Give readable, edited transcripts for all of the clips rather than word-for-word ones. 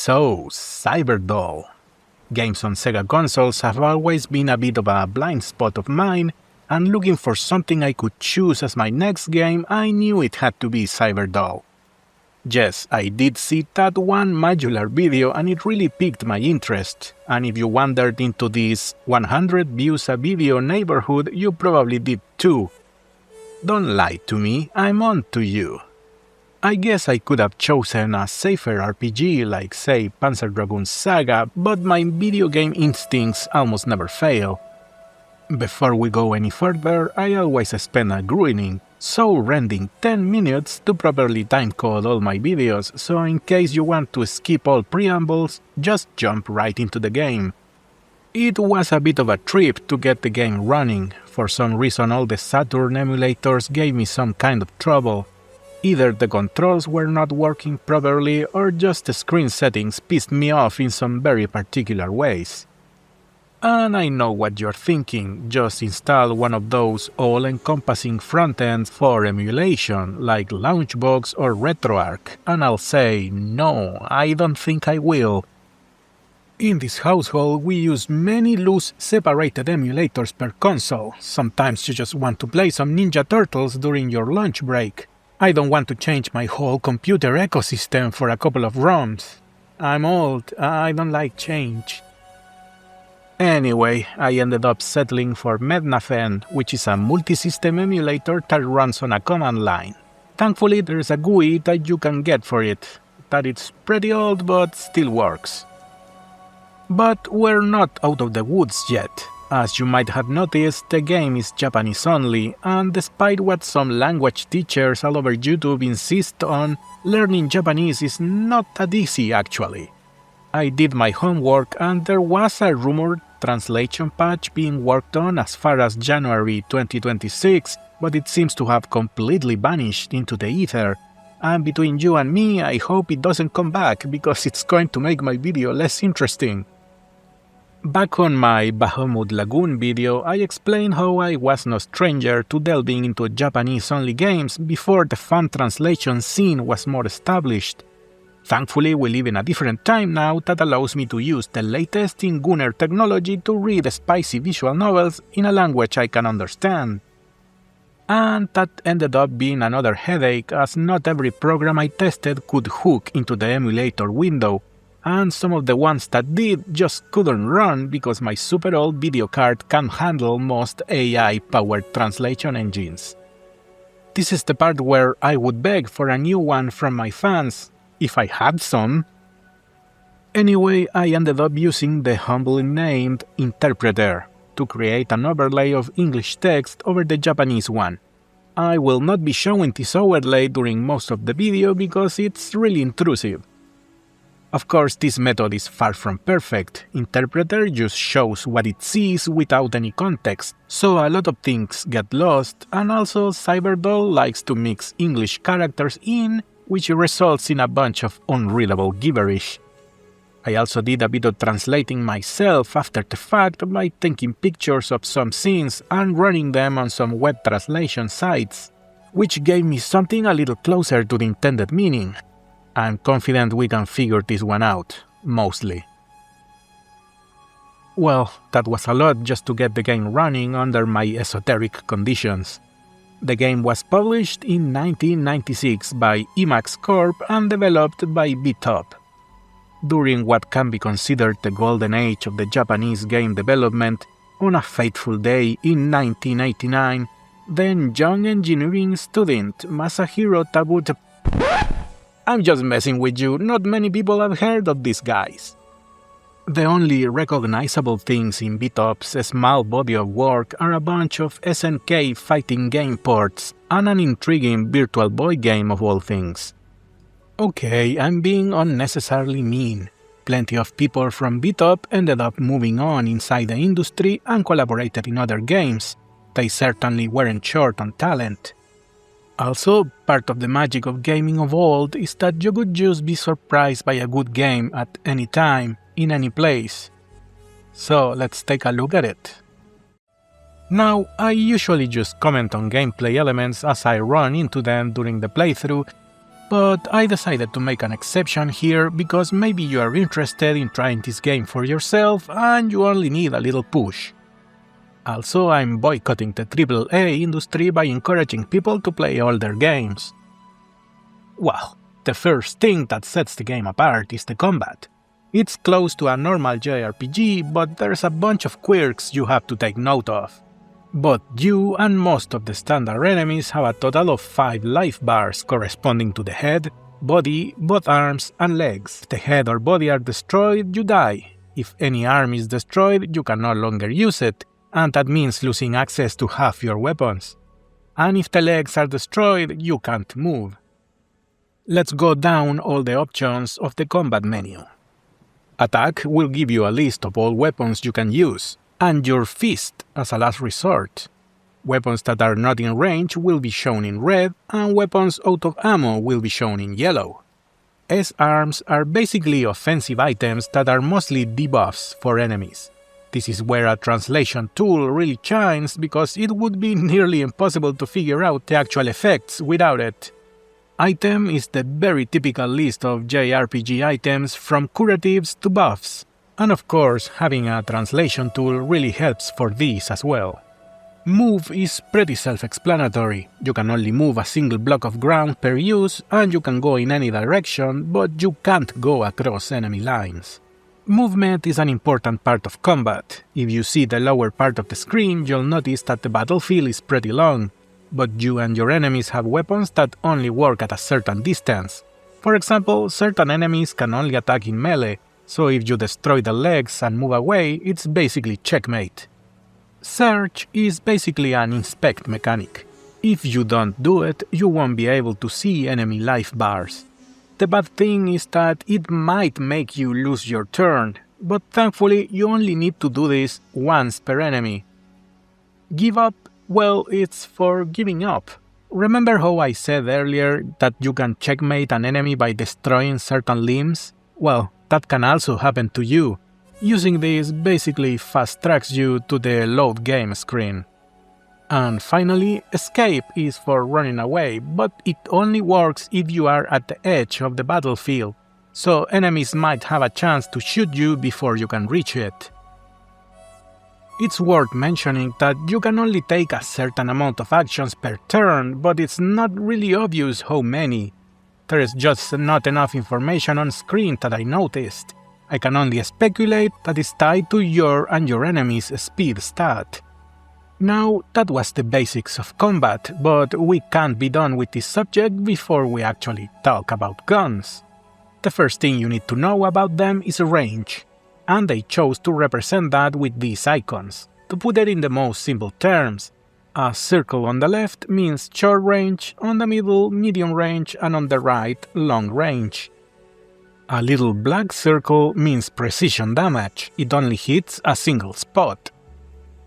So, Cyberdoll. Games on Sega consoles have always been a bit of a blind spot of mine, and looking for something I could choose as my next game, I knew it had to be Cyberdoll. Yes, I did see that one modular video and it really piqued my interest, and if you wandered into this 100 views a video neighborhood, you probably did too. Don't lie to me, I'm on to you. I guess I could have chosen a safer RPG like, say, Panzer Dragoon Saga, but my video game instincts almost never fail. Before we go any further, I always spend a grueling, soul-rending 10 minutes to properly timecode all my videos, so in case you want to skip all preambles, just jump right into the game. It was a bit of a trip to get the game running. For some reason all the Saturn emulators gave me some kind of trouble. Either the controls were not working properly or just the screen settings pissed me off in some very particular ways. And I know what you're thinking, just install one of those all-encompassing front-ends for emulation, like Launchbox or RetroArch, and I'll say, no, I don't think I will. In this household we use many loose separated emulators per console. Sometimes you just want to play some Ninja Turtles during your lunch break. I don't want to change my whole computer ecosystem for a couple of ROMs. I'm old, I don't like change. Anyway, I ended up settling for Mednafen, which is a multi-system emulator that runs on a command line. Thankfully there's a GUI that you can get for it, that it's pretty old but still works. But we're not out of the woods yet. As you might have noticed, the game is Japanese only, and despite what some language teachers all over YouTube insist on, learning Japanese is not that easy actually. I did my homework and there was a rumored translation patch being worked on as far as January 2026, but it seems to have completely vanished into the ether. And between you and me, I hope it doesn't come back because it's going to make my video less interesting. Back on my Bahamut Lagoon video, I explained how I was no stranger to delving into Japanese-only games before the fan translation scene was more established. Thankfully, we live in a different time now that allows me to use the latest in Gunner technology to read spicy visual novels in a language I can understand. And that ended up being another headache, as not every program I tested could hook into the emulator window, and some of the ones that did just couldn't run because my super old video card can't handle most AI-powered translation engines. This is the part where I would beg for a new one from my fans, if I had some. Anyway, I ended up using the humbly named Interpreter to create an overlay of English text over the Japanese one. I will not be showing this overlay during most of the video because it's really intrusive. Of course, this method is far from perfect. Interpreter just shows what it sees without any context, so a lot of things get lost, and also Cyberdoll likes to mix English characters in, which results in a bunch of unreadable gibberish. I also did a bit of translating myself after the fact by taking pictures of some scenes and running them on some web translation sites, which gave me something a little closer to the intended meaning. I'm confident we can figure this one out, mostly. Well, that was a lot just to get the game running under my esoteric conditions. The game was published in 1996 by Emax Corp and developed by BitUp. During what can be considered the golden age of the Japanese game development, on a fateful day in 1989, then young engineering student Masahiro Tabuta... I'm just messing with you, not many people have heard of these guys. The only recognizable things in BitUp's small body of work are a bunch of SNK fighting game ports and an intriguing Virtual Boy game of all things. Okay, I'm being unnecessarily mean. Plenty of people from BitUp ended up moving on inside the industry and collaborated in other games. They certainly weren't short on talent. Also, part of the magic of gaming of old is that you could just be surprised by a good game at any time, in any place. So let's take a look at it. Now, I usually just comment on gameplay elements as I run into them during the playthrough, But I decided to make an exception here because maybe you are interested in trying this game for yourself and you only need a little push. Also, I'm boycotting the AAA industry by encouraging people to play older games. Well, the first thing that sets the game apart is the combat. It's close to a normal JRPG, but there's a bunch of quirks you have to take note of. Both you and most of the standard enemies have a total of 5 life bars corresponding to the head, body, both arms and legs. If the head or body are destroyed, you die. If any arm is destroyed, you can no longer use it, and that means losing access to half your weapons. And if the legs are destroyed, you can't move. Let's go down all the options of the combat menu. Attack will give you a list of all weapons you can use, and your fist as a last resort. Weapons that are not in range will be shown in red, and weapons out of ammo will be shown in yellow. S-arms are basically offensive items that are mostly debuffs for enemies. This is where a translation tool really shines because it would be nearly impossible to figure out the actual effects without it. Item is the very typical list of JRPG items from curatives to buffs, and of course having a translation tool really helps for this as well. Move is pretty self-explanatory. You can only move a single block of ground per use and you can go in any direction, but you can't go across enemy lines. Movement is an important part of combat. If you see the lower part of the screen, you'll notice that the battlefield is pretty long, but you and your enemies have weapons that only work at a certain distance. For example, certain enemies can only attack in melee, so if you destroy the legs and move away, it's basically checkmate. Search is basically an inspect mechanic. If you don't do it, you won't be able to see enemy life bars. The bad thing is that it might make you lose your turn, but thankfully you only need to do this once per enemy. Give up? Well, it's for giving up. Remember how I said earlier that you can checkmate an enemy by destroying certain limbs? Well, that can also happen to you. Using this basically fast-tracks you to the load game screen. And finally, escape is for running away, but it only works if you are at the edge of the battlefield, so enemies might have a chance to shoot you before you can reach it. It's worth mentioning that you can only take a certain amount of actions per turn, but it's not really obvious how many. There is just not enough information on screen that I noticed. I can only speculate that it's tied to your and your enemy's speed stat. Now, that was the basics of combat, but we can't be done with this subject before we actually talk about guns. The first thing you need to know about them is range, and they chose to represent that with these icons. To put it in the most simple terms, a circle on the left means short range, on the middle medium range, and on the right long range. A little black circle means precision damage, it only hits a single spot.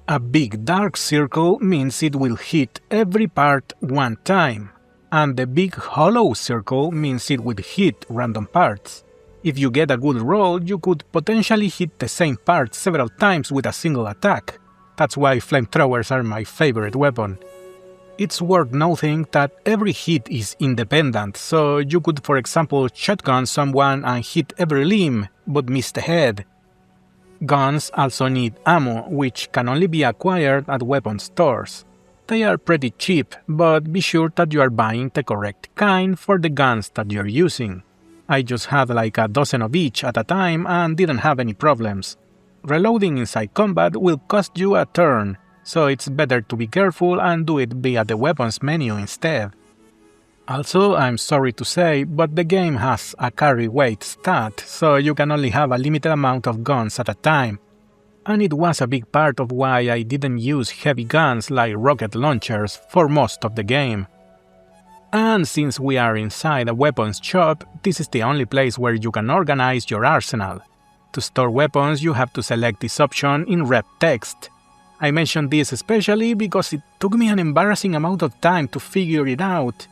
A big dark circle means it will hit every part one time, and the big hollow circle means it will hit random parts. If you get a good roll, you could potentially hit the same part several times with a single attack. That's why flamethrowers are my favorite weapon. It's worth noting that every hit is independent, so you could for example shotgun someone and hit every limb, but miss the head. Guns also need ammo, which can only be acquired at weapon stores. They are pretty cheap, but be sure that you are buying the correct kind for the guns that you're using. I just had like a dozen of each at a time and didn't have any problems. Reloading inside combat will cost you a turn, so it's better to be careful and do it via the weapons menu instead. Also, I'm sorry to say, but the game has a carry weight stat, so you can only have a limited amount of guns at a time. And it was a big part of why I didn't use heavy guns like rocket launchers for most of the game. And since we are inside a weapons shop, this is the only place where you can organize your arsenal. To store weapons, you have to select this option in red text. I mention this especially because it took me an embarrassing amount of time to figure it out.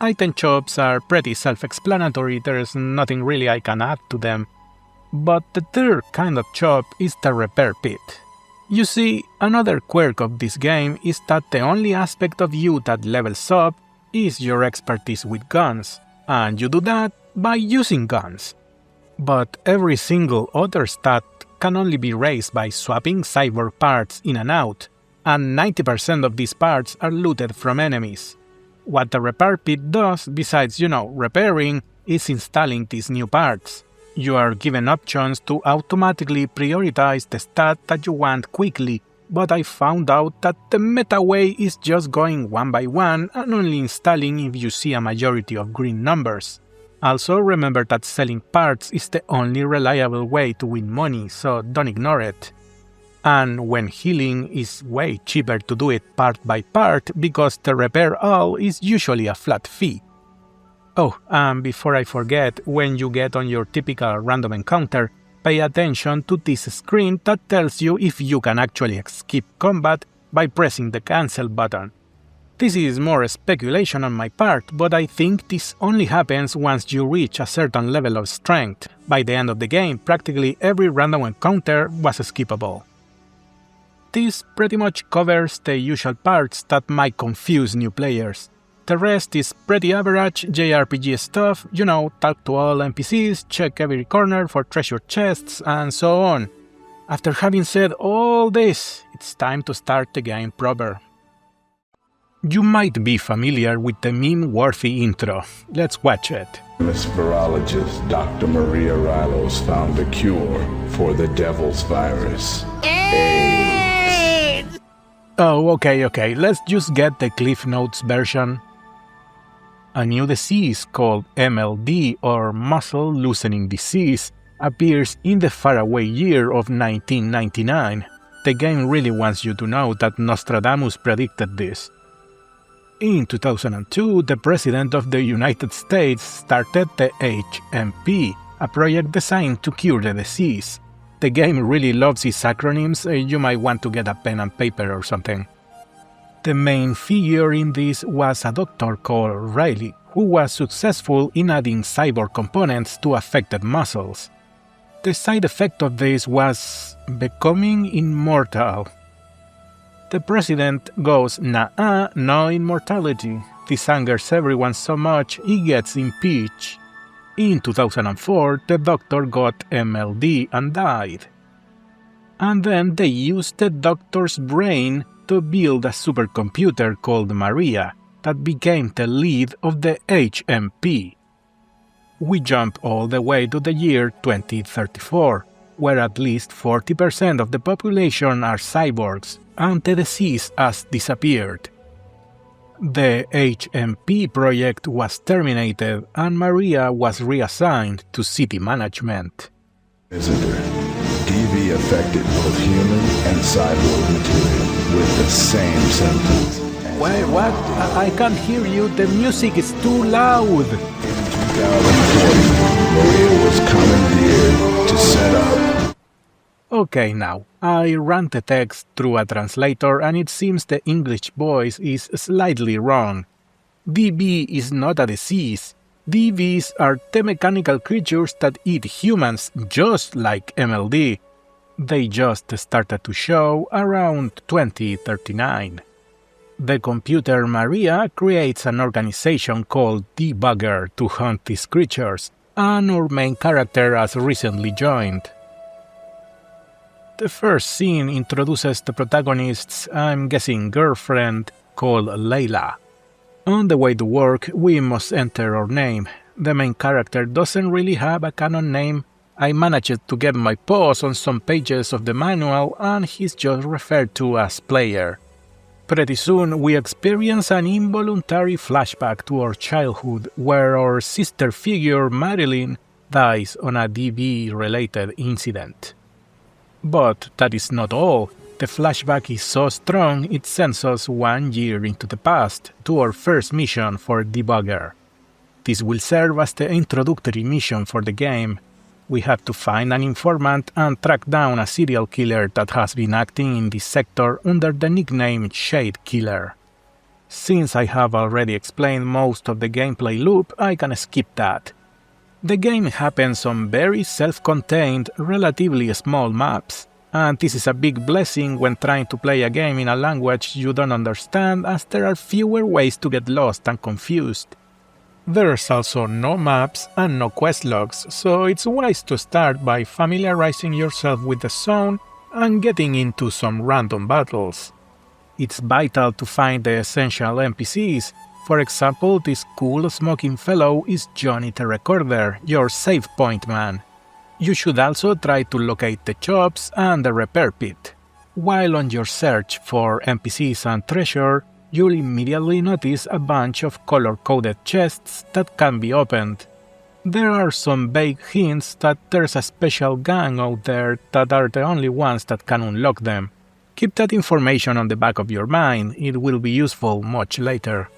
Item shops are pretty self-explanatory, there's nothing really I can add to them. But the third kind of shop is the repair pit. You see, another quirk of this game is that the only aspect of you that levels up is your expertise with guns. and you do that by using guns. But every single other stat can only be raised by swapping cyber parts in and out, and 90% of these parts are looted from enemies. What the repair pit does, besides, repairing, is installing these new parts. You are given options to automatically prioritize the stat that you want quickly, but I found out that the meta way is just going one by one and only installing if you see a majority of green numbers. Also, remember that selling parts is the only reliable way to win money, so don't ignore it. And when healing is way cheaper to do it part by part because the repair all is usually a flat fee. Oh, and before I forget, when you get on your typical random encounter, pay attention to this screen that tells you if you can actually skip combat by pressing the cancel button. This is more speculation on my part, but I think this only happens once you reach a certain level of strength. By the end of the game, practically every random encounter was skippable. This pretty much covers the usual parts that might confuse new players. The rest is pretty average JRPG stuff, talk to all NPCs, check every corner for treasure chests, and so on. After having said all this, it's time to start the game proper. You might be familiar with the meme-worthy intro. Let's watch it. Famous virologist Dr. Maria Rilos found a cure for the devil's virus. AIDS. Oh, okay, let's just get the Cliff Notes version. A new disease called MLD, or muscle loosening disease, appears in the faraway year of 1999. The game really wants you to know that Nostradamus predicted this. In 2002, the President of the United States started the HMP, a project designed to cure the disease. The game really loves its acronyms, you might want to get a pen and paper or something. The main figure in this was a doctor called Riley, who was successful in adding cyborg components to affected muscles. The side effect of this was becoming immortal. The president goes, "Nah, no immortality." This angers everyone so much he gets impeached. In 2004, the doctor got MLD and died. And then they used the doctor's brain to build a supercomputer called Maria that became the lead of the HMP. We jump all the way to the year 2034, where at least 40% of the population are cyborgs, and the disease has disappeared. The HMP project was terminated and Maria was reassigned to city management. Visitor. DV affected both human and cyborg material with the same symptoms. Wait, what? I can't hear you, the music is too loud! In 2040, Maria was commandeered to set up. Okay, now, I ran the text through a translator and it seems the English voice is slightly wrong. DV is not a disease. DVs are the mechanical creatures that eat humans just like MLD. They just started to show around 2039. The computer Maria creates an organization called Debugger to hunt these creatures, and our main character has recently joined. The first scene introduces the protagonist's, I'm guessing, girlfriend, called Layla. On the way to work, we must enter our name. The main character doesn't really have a canon name. I managed to get my paws on some pages of the manual and he's just referred to as player. Pretty soon, we experience an involuntary flashback to our childhood where our sister figure, Marilyn, dies on a DV-related incident. But that is not all. The flashback is so strong it sends us 1 year into the past to our first mission for Debugger. This will serve as the introductory mission for the game. We have to find an informant and track down a serial killer that has been acting in this sector under the nickname Shade Killer. Since I have already explained most of the gameplay loop, I can skip that. The game happens on very self-contained, relatively small maps, and this is a big blessing when trying to play a game in a language you don't understand, as there are fewer ways to get lost and confused. There's also no maps and no quest logs, so it's wise to start by familiarizing yourself with the zone and getting into some random battles. It's vital to find the essential NPCs. For example, this cool smoking fellow is Johnny the Recorder, your save point man. You should also try to locate the shops and the repair pit. While on your search for NPCs and treasure, you'll immediately notice a bunch of color-coded chests that can be opened. There are some vague hints that there's a special gang out there that are the only ones that can unlock them. Keep that information on the back of your mind, it will be useful much later.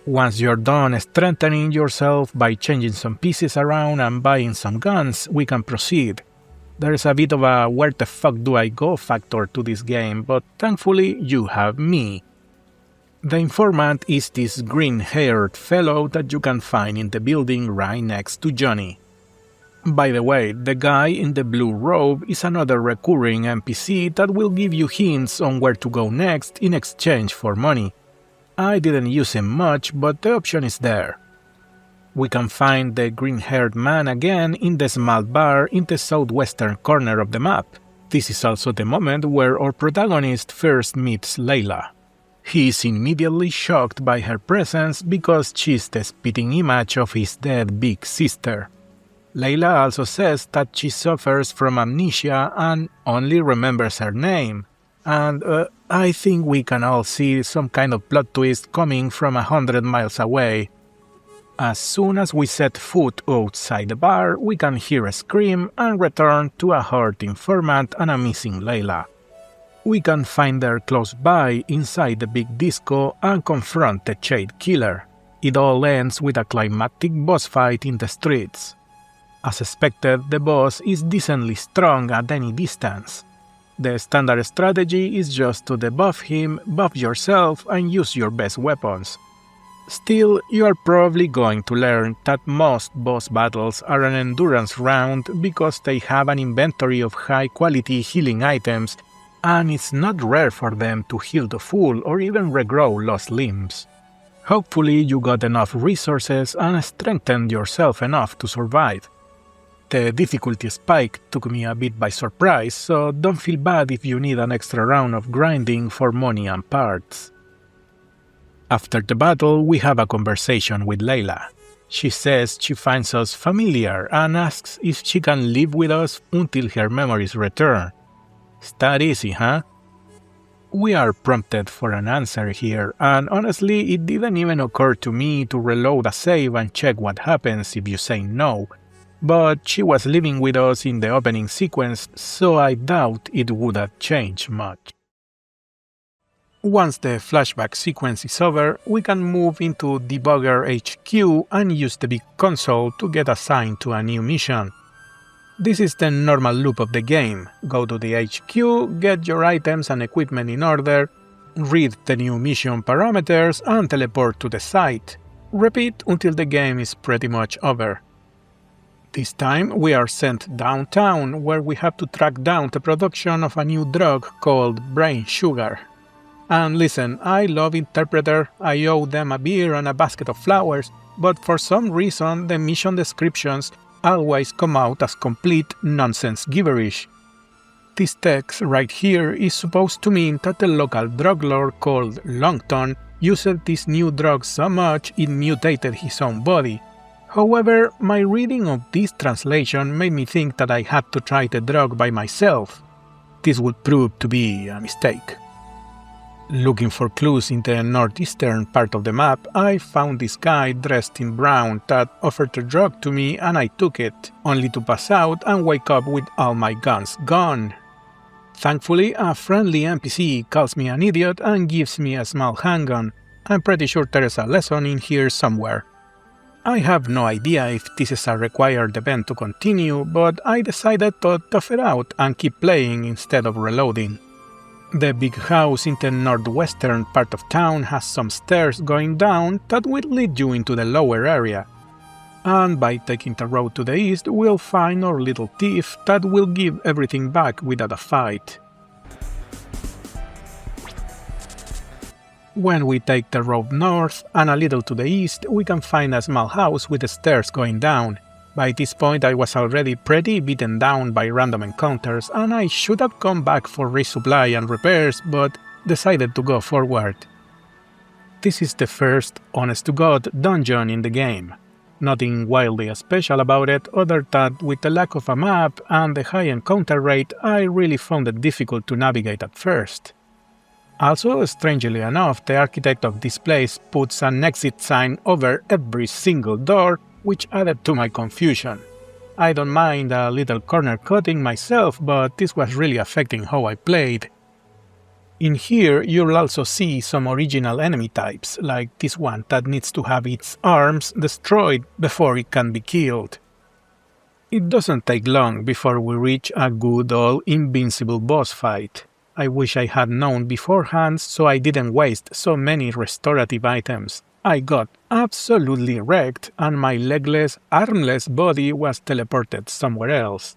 Once you're done strengthening yourself by changing some pieces around and buying some guns, we can proceed. There's a bit of a where the fuck do I go factor to this game, but thankfully you have me. The informant is this green-haired fellow that you can find in the building right next to Johnny. By the way, the guy in the blue robe is another recurring NPC that will give you hints on where to go next in exchange for money. I didn't use him much, but the option is there. We can find the green-haired man again in the small bar in the southwestern corner of the map. This is also the moment where our protagonist first meets Layla. He is immediately shocked by her presence because she's the spitting image of his dead big sister. Layla also says that she suffers from amnesia and only remembers her name, and I think we can all see some kind of plot twist coming from 100 miles away. As soon as we set foot outside the bar, we can hear a scream and return to a hurt informant and a missing Layla. We can find her close by inside the big disco and confront the Shade Killer. It all ends with a climactic boss fight in the streets. As expected, the boss is decently strong at any distance. The standard strategy is just to debuff him, buff yourself, and use your best weapons. Still, you are probably going to learn that most boss battles are an endurance round because they have an inventory of high-quality healing items, and it's not rare for them to heal the full or even regrow lost limbs. Hopefully you got enough resources and strengthened yourself enough to survive. The difficulty spike took me a bit by surprise, so don't feel bad if you need an extra round of grinding for money and parts. After the battle, we have a conversation with Layla. She says she finds us familiar and asks if she can live with us until her memories return. It's that easy, huh? We are prompted for an answer here, and honestly it didn't even occur to me to reload a save and check what happens if you say no. But she was living with us in the opening sequence, so I doubt it would have changed much. Once the flashback sequence is over, we can move into Debugger HQ and use the big console to get assigned to a new mission. This is the normal loop of the game. Go to the HQ, get your items and equipment in order, read the new mission parameters and teleport to the site. Repeat until the game is pretty much over. This time we are sent downtown, where we have to track down the production of a new drug called brain sugar. And listen, I love Interpreter, I owe them a beer and a basket of flowers, but for some reason the mission descriptions always come out as complete nonsense gibberish. This text right here is supposed to mean that the local drug lord called Longton used this new drug so much it mutated his own body. However, my reading of this translation made me think that I had to try the drug by myself. This would prove to be a mistake. Looking for clues in the northeastern part of the map, I found this guy dressed in brown that offered the drug to me and I took it, only to pass out and wake up with all my guns gone. Thankfully, a friendly NPC calls me an idiot and gives me a small handgun. I'm pretty sure there is a lesson in here somewhere. I have no idea if this is a required event to continue, but I decided to tough it out and keep playing instead of reloading. The big house in the northwestern part of town has some stairs going down that will lead you into the lower area. And by taking the road to the east, we'll find our little thief that will give everything back without a fight. When we take the road north and a little to the east, we can find a small house with stairs going down. By this point I was already pretty beaten down by random encounters and I should have come back for resupply and repairs, but decided to go forward. This is the first honest-to-God dungeon in the game. Nothing wildly special about it other than with the lack of a map and the high encounter rate I really found it difficult to navigate at first. Also, strangely enough, the architect of this place puts an exit sign over every single door, which added to my confusion. I don't mind a little corner cutting myself, but this was really affecting how I played. In here you'll also see some original enemy types, like this one that needs to have its arms destroyed before it can be killed. It doesn't take long before we reach a good old invincible boss fight. I wish I had known beforehand so I didn't waste so many restorative items. I got absolutely wrecked and my legless, armless body was teleported somewhere else.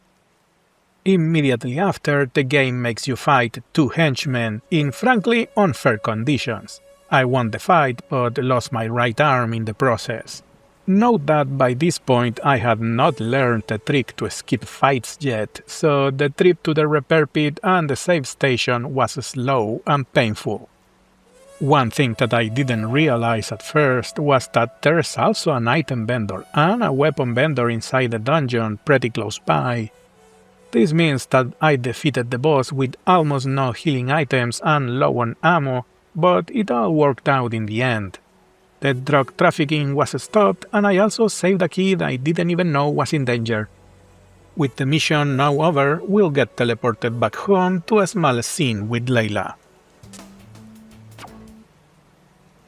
Immediately after, the game makes you fight two henchmen in frankly unfair conditions. I won the fight but lost my right arm in the process. Note that by this point I had not learned the trick to skip fights yet, so the trip to the repair pit and the save station was slow and painful. One thing that I didn't realize at first was that there's also an item vendor and a weapon vendor inside the dungeon pretty close by. This means that I defeated the boss with almost no healing items and low on ammo, but it all worked out in the end. The drug trafficking was stopped and I also saved a kid I didn't even know was in danger. With the mission now over, we'll get teleported back home to a small scene with Layla.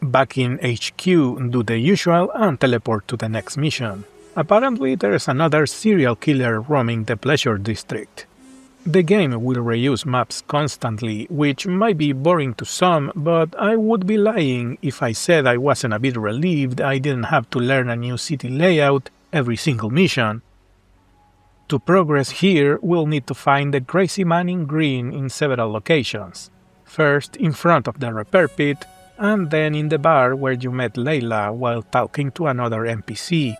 Back in HQ, do the usual and teleport to the next mission. Apparently there's another serial killer roaming the Pleasure District. The game will reuse maps constantly, which might be boring to some, but I would be lying if I said I wasn't a bit relieved I didn't have to learn a new city layout every single mission. To progress here, we'll need to find the crazy man in green in several locations. First in front of the repair pit, and then in the bar where you met Layla while talking to another NPC.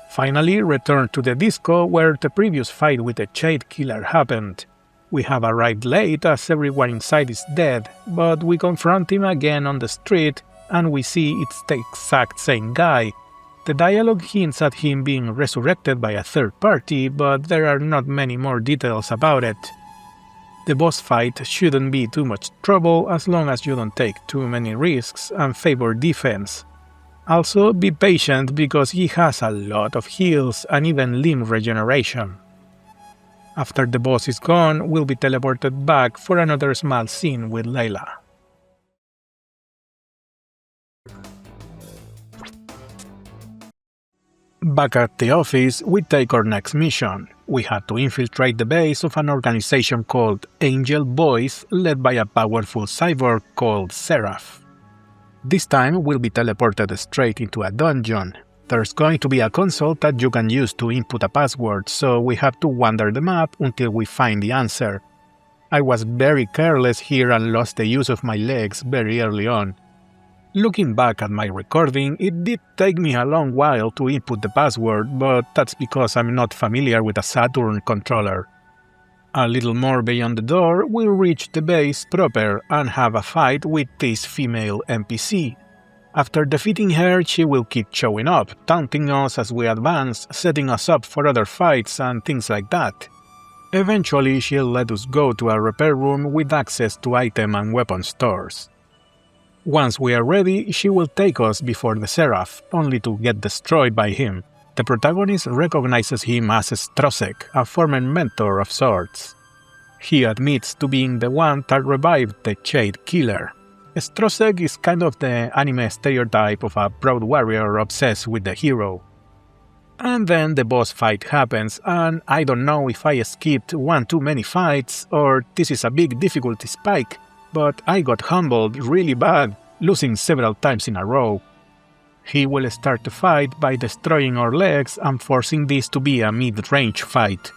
Finally, return to the disco where the previous fight with the Shade Killer happened. We have arrived late as everyone inside is dead, but we confront him again on the street and we see it's the exact same guy. The dialogue hints at him being resurrected by a third party, but there are not many more details about it. The boss fight shouldn't be too much trouble as long as you don't take too many risks and favor defense. Also, be patient because he has a lot of heals and even limb regeneration. After the boss is gone, we'll be teleported back for another small scene with Layla. Back at the office, we take our next mission. We had to infiltrate the base of an organization called Angel Boys, led by a powerful cyborg called Seraph. This time we'll be teleported straight into a dungeon. There's going to be a console that you can use to input a password, so we have to wander the map until we find the answer. I was very careless here and lost the use of my legs very early on. Looking back at my recording, it did take me a long while to input the password, but that's because I'm not familiar with a Saturn controller. A little more beyond the door, we'll reach the base proper and have a fight with this female NPC. After defeating her, she will keep showing up, taunting us as we advance, setting us up for other fights and things like that. Eventually, she'll let us go to a repair room with access to item and weapon stores. Once we are ready, she will take us before the Seraph, only to get destroyed by him. The protagonist recognizes him as Strosek, a former mentor of sorts. He admits to being the one that revived the Shade Killer. Strosek is kind of the anime stereotype of a proud warrior obsessed with the hero. And then the boss fight happens, and I don't know if I skipped one too many fights or this is a big difficulty spike, but I got humbled really bad, losing several times in a row. He will start the fight by destroying our legs and forcing this to be a mid-range fight.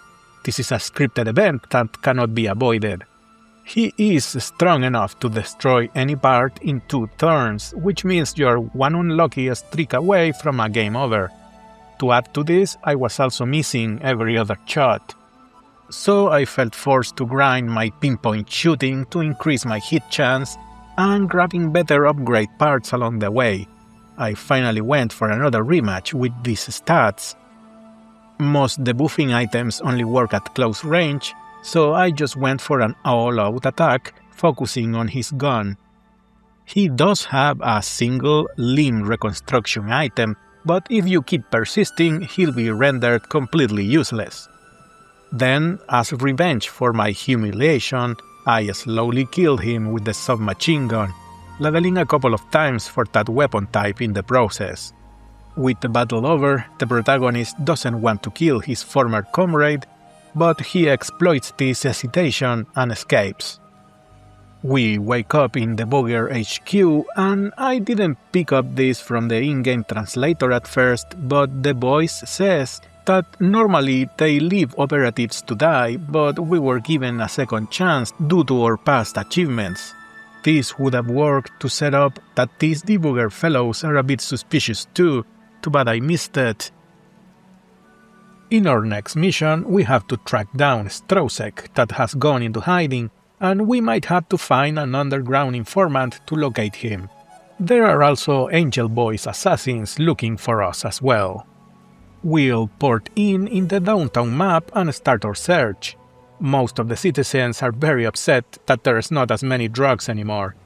This is a scripted event that cannot be avoided. He is strong enough to destroy any part in 2 turns, which means you're one unlucky streak away from a game over. To add to this, I was also missing every other shot. So I felt forced to grind my pinpoint shooting to increase my hit chance and grabbing better upgrade parts along the way. I finally went for another rematch with these stats. Most debuffing items only work at close range, so I just went for an all-out attack, focusing on his gun. He does have a single limb reconstruction item, but if you keep persisting, he'll be rendered completely useless. Then, as revenge for my humiliation, I slowly killed him with the submachine gun, leveling a couple of times for that weapon type in the process. With the battle over, the protagonist doesn't want to kill his former comrade, but he exploits this hesitation and escapes. We wake up in Debugger HQ, and I didn't pick up this from the in-game translator at first, but the voice says that normally they leave operatives to die, but we were given a second chance due to our past achievements. This would have worked to set up that these Debugger fellows are a bit suspicious too bad I missed it. In our next mission, we have to track down Strosek that has gone into hiding, and we might have to find an underground informant to locate him. There are also Angel Boys assassins looking for us as well. We'll port in the downtown map and start our search. Most of the citizens are very upset that there's not as many drugs anymore.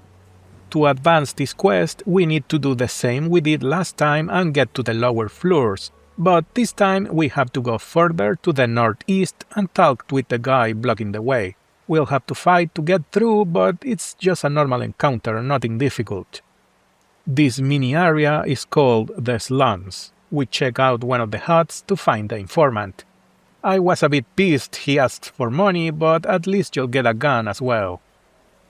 To advance this quest, we need to do the same we did last time and get to the lower floors, but this time we have to go further to the northeast and talk with the guy blocking the way. We'll have to fight to get through, but it's just a normal encounter, nothing difficult. This mini area is called the slums. We check out one of the huts to find the informant. I was a bit pissed he asked for money, but at least you'll get a gun as well.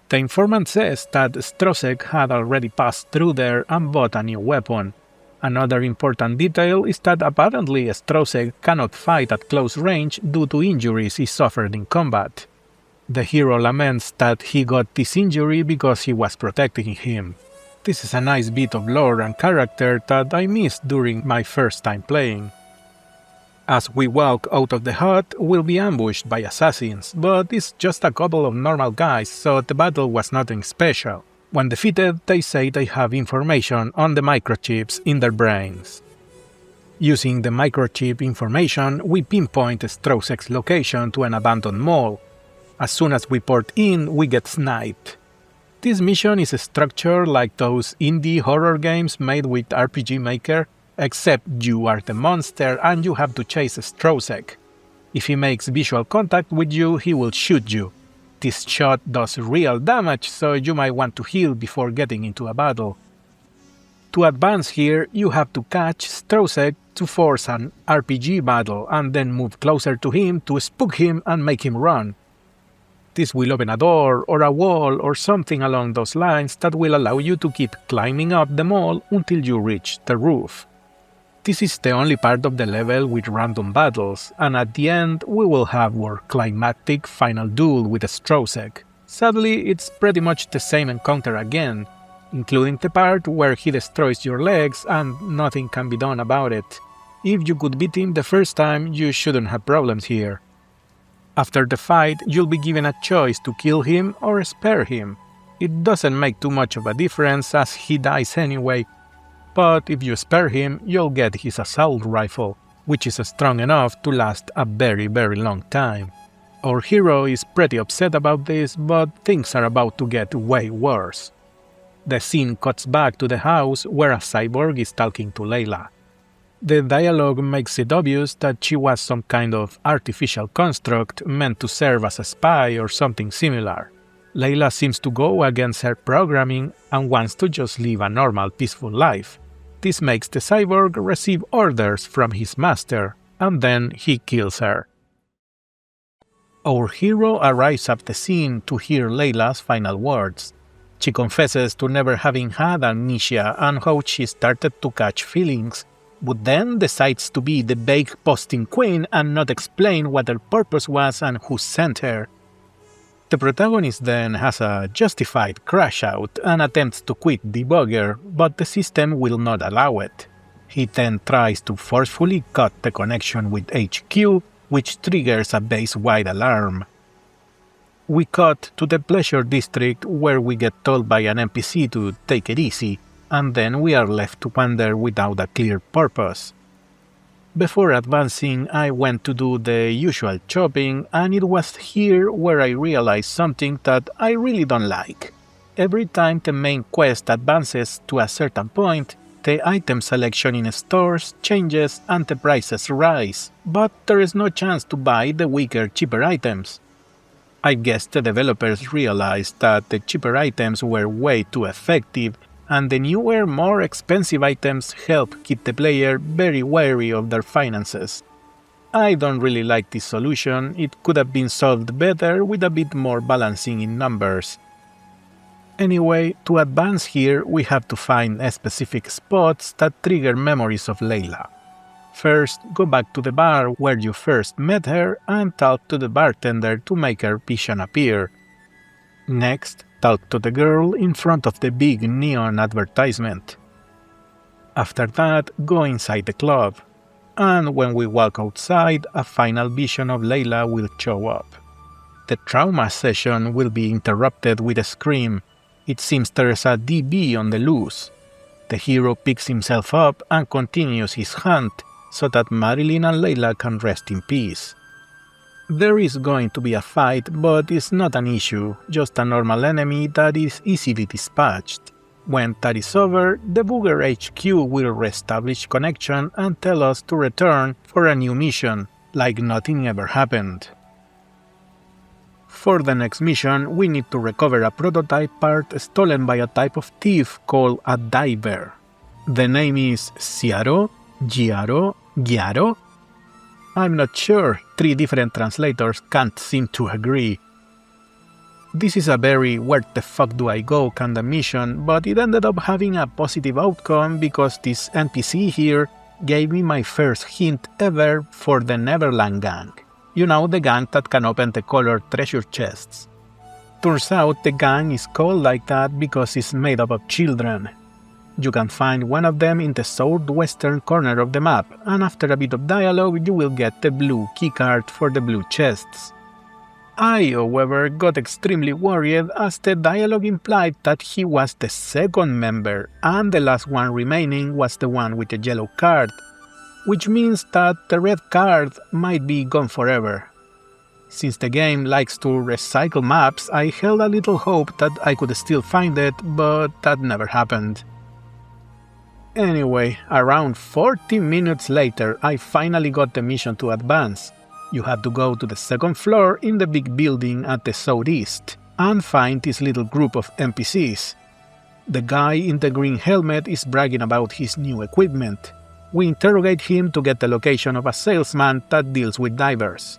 The informant says that Strosek had already passed through there and bought a new weapon. Another important detail is that apparently Strosek cannot fight at close range due to injuries he suffered in combat. The hero laments that he got this injury because he was protecting him. This is a nice bit of lore and character that I missed during my first time playing. As we walk out of the hut, we'll be ambushed by assassins, but it's just a couple of normal guys, so the battle was nothing special. When defeated, they say they have information on the microchips in their brains. Using the microchip information, we pinpoint Strosek's location to an abandoned mall. As soon as we port in, we get sniped. This mission is structured like those indie horror games made with RPG Maker, except you are the monster and you have to chase Strosek. If he makes visual contact with you, he will shoot you. This shot does real damage, so you might want to heal before getting into a battle. To advance here, you have to catch Strosek to force an RPG battle and then move closer to him to spook him and make him run. This will open a door or a wall or something along those lines that will allow you to keep climbing up the mall until you reach the roof. This is the only part of the level with random battles, and at the end we will have our climactic final duel with Strosek. Sadly, it's pretty much the same encounter again, including the part where he destroys your legs and nothing can be done about it. If you could beat him the first time, you shouldn't have problems here. After the fight, you'll be given a choice to kill him or spare him. It doesn't make too much of a difference as he dies anyway, but if you spare him, you'll get his assault rifle, which is strong enough to last a very long time. Our hero is pretty upset about this, but things are about to get way worse. The scene cuts back to the house where a cyborg is talking to Layla. The dialogue makes it obvious that she was some kind of artificial construct meant to serve as a spy or something similar. Layla seems to go against her programming and wants to just live a normal, peaceful life. This makes the cyborg receive orders from his master, and then he kills her. Our hero arrives at the scene to hear Layla's final words. She confesses to never having had amnesia and how she started to catch feelings, but then decides to be the vague posting queen and not explain what her purpose was and who sent her. The protagonist then has a justified crash out and attempts to quit Debugger, but the system will not allow it. He then tries to forcefully cut the connection with HQ, which triggers a base-wide alarm. We cut to the Pleasure District where we get told by an NPC to take it easy, and then we are left to wander without a clear purpose. Before advancing, I went to do the usual shopping, and it was here where I realized something that I really don't like. Every time the main quest advances to a certain point, the item selection in stores changes and the prices rise, but there is no chance to buy the weaker, cheaper items. I guess the developers realized that the cheaper items were way too effective, and the newer, more expensive items help keep the player very wary of their finances. I don't really like this solution. It could have been solved better with a bit more balancing in numbers. Anyway, to advance here we have to find specific spots that trigger memories of Layla. First, go back to the bar where you first met her and talk to the bartender to make her vision appear. Next, talk to the girl in front of the big neon advertisement. After that, go inside the club, and when we walk outside, a final vision of Layla will show up. The trauma session will be interrupted with a scream. It seems there's a DB on the loose. The hero picks himself up and continues his hunt so that Marilyn and Layla can rest in peace. There is going to be a fight, but it's not an issue, just a normal enemy that is easily dispatched. When that is over, Debugger HQ will reestablish connection and tell us to return for a new mission, like nothing ever happened. For the next mission, we need to recover a prototype part stolen by a type of thief called a diver. The name is Ciaro, Giaro, Giaro? I'm not sure, 3 different translators can't seem to agree. This is a very where the fuck do I go kind of mission, but it ended up having a positive outcome because this NPC here gave me my first hint ever for the Neverland gang. You know, the gang that can open the colored treasure chests. Turns out the gang is called like that because it's made up of children. You can find one of them in the southwestern corner of the map, and after a bit of dialogue you will get the blue keycard for the blue chests. I, however, got extremely worried as the dialogue implied that he was the second member, and the last one remaining was the one with the yellow card, which means that the red card might be gone forever. Since the game likes to recycle maps, I held a little hope that I could still find it, but that never happened. Anyway, around 40 minutes later, I finally got the mission to advance. You have to go to the second floor in the big building at the southeast and find this little group of NPCs. The guy in the green helmet is bragging about his new equipment. We interrogate him to get the location of a salesman that deals with divers.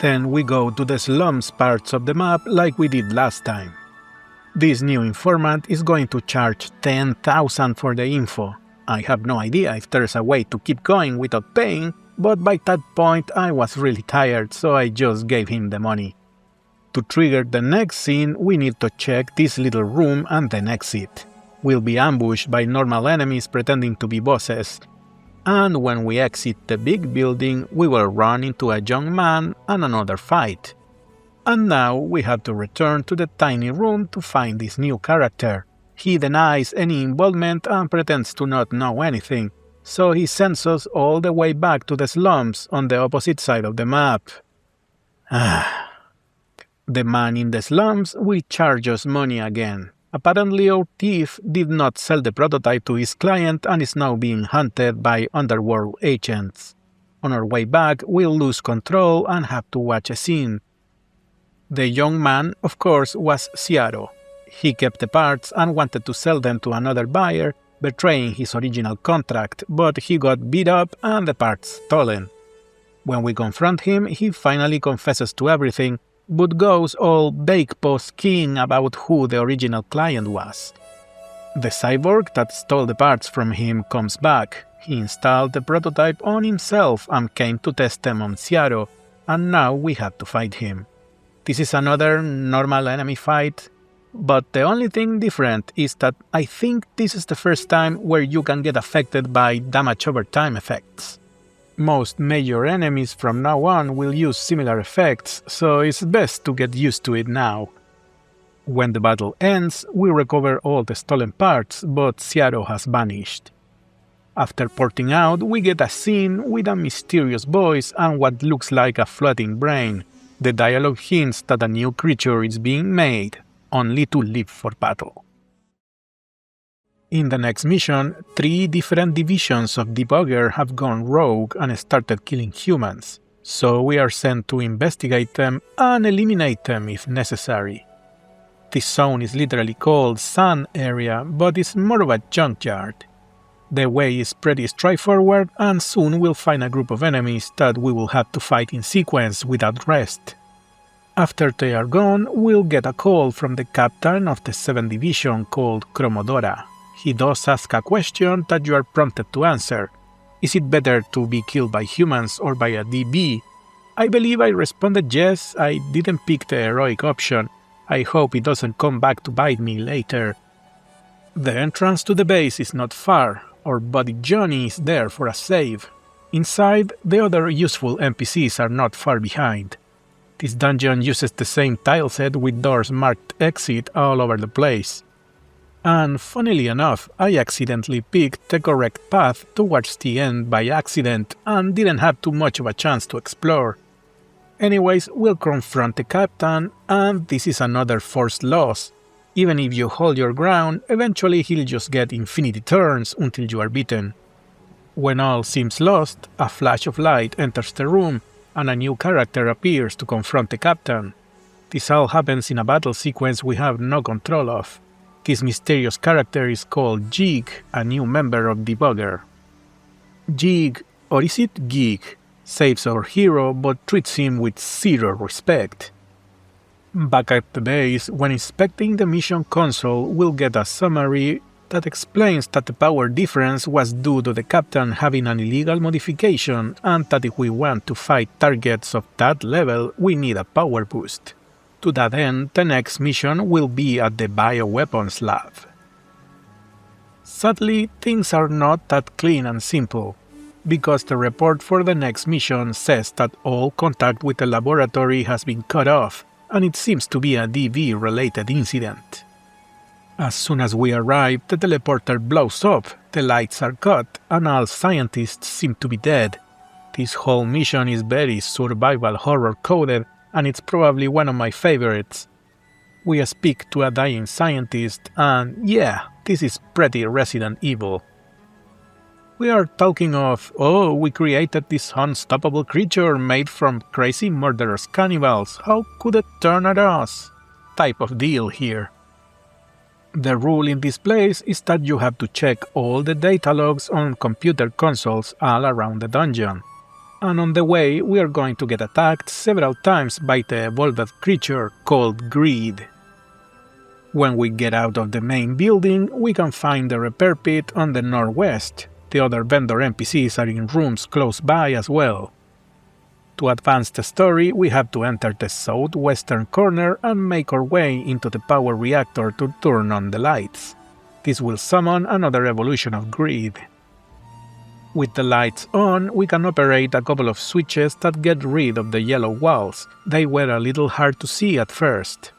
Then we go to the slums parts of the map like we did last time. This new informant is going to charge 10,000 for the info. I have no idea if there's a way to keep going without paying, but by that point I was really tired, so I just gave him the money. To trigger the next scene, we need to check this little room and then exit. We'll be ambushed by normal enemies pretending to be bosses, and when we exit the big building, we will run into a young man and another fight. And now we have to return to the tiny room to find this new character. He denies any involvement and pretends to not know anything, so he sends us all the way back to the slums on the opposite side of the map. The man in the slums will charge us money again. Apparently our thief did not sell the prototype to his client and is now being hunted by underworld agents. On our way back, we'll lose control and have to watch a scene. The young man, of course, was Ciaro. He kept the parts and wanted to sell them to another buyer, betraying his original contract, but he got beat up and the parts stolen. When we confront him, he finally confesses to everything, but goes all bake-post king about who the original client was. The cyborg that stole the parts from him comes back. He installed the prototype on himself and came to test them on Ciaro, and now we have to fight him. This is another normal enemy fight, but the only thing different is that I think this is the first time where you can get affected by damage over time effects. Most major enemies from now on will use similar effects, so it's best to get used to it now. When the battle ends, we recover all the stolen parts, but Seattle has vanished. After porting out, we get a scene with a mysterious voice and what looks like a floating brain. The dialogue hints that a new creature is being made, only to live for battle. In the next mission, 3 different divisions of Debugger have gone rogue and started killing humans, so we are sent to investigate them and eliminate them if necessary. This zone is literally called Sun Area, but it's more of a junkyard. The way is pretty straightforward, and soon we'll find a group of enemies that we will have to fight in sequence without rest. After they are gone, we'll get a call from the captain of the 7th Division called Chromodora. He does ask a question that you are prompted to answer. Is it better to be killed by humans or by a DB? I believe I responded yes, I didn't pick the heroic option. I hope it doesn't come back to bite me later. The entrance to the base is not far. Our buddy Johnny is there for a save. Inside, the other useful NPCs are not far behind. This dungeon uses the same tileset with doors marked exit all over the place. And funnily enough, I accidentally picked the correct path towards the end by accident and didn't have too much of a chance to explore. Anyways, we'll confront the captain, and this is another forced loss. Even if you hold your ground, eventually he'll just get infinity turns until you are beaten. When all seems lost, a flash of light enters the room, and a new character appears to confront the captain. This all happens in a battle sequence we have no control of. This mysterious character is called Jig, a new member of Debugger. Jig, or is it Gig, saves our hero but treats him with zero respect. Back at the base, when inspecting the mission console, we'll get a summary that explains that the power difference was due to the captain having an illegal modification and that if we want to fight targets of that level, we need a power boost. To that end, the next mission will be at the bioweapons lab. Sadly, things are not that clean and simple, because the report for the next mission says that all contact with the laboratory has been cut off, and it seems to be a DV-related incident. As soon as we arrive, the teleporter blows up, the lights are cut, and all scientists seem to be dead. This whole mission is very survival horror coded, and it's probably one of my favorites. We speak to a dying scientist, and yeah, this is pretty Resident Evil. We are talking of, oh, we created this unstoppable creature made from crazy murderous cannibals, how could it turn at us? Type of deal here. The rule in this place is that you have to check all the data logs on computer consoles all around the dungeon. And on the way, we are going to get attacked several times by the evolved creature called Greed. When we get out of the main building, we can find the repair pit on the northwest. The other vendor NPCs are in rooms close by as well. To advance the story, we have to enter the southwestern corner and make our way into the power reactor to turn on the lights. This will summon another evolution of Greed. With the lights on, we can operate a couple of switches that get rid of the yellow walls. They were a little hard to see at first.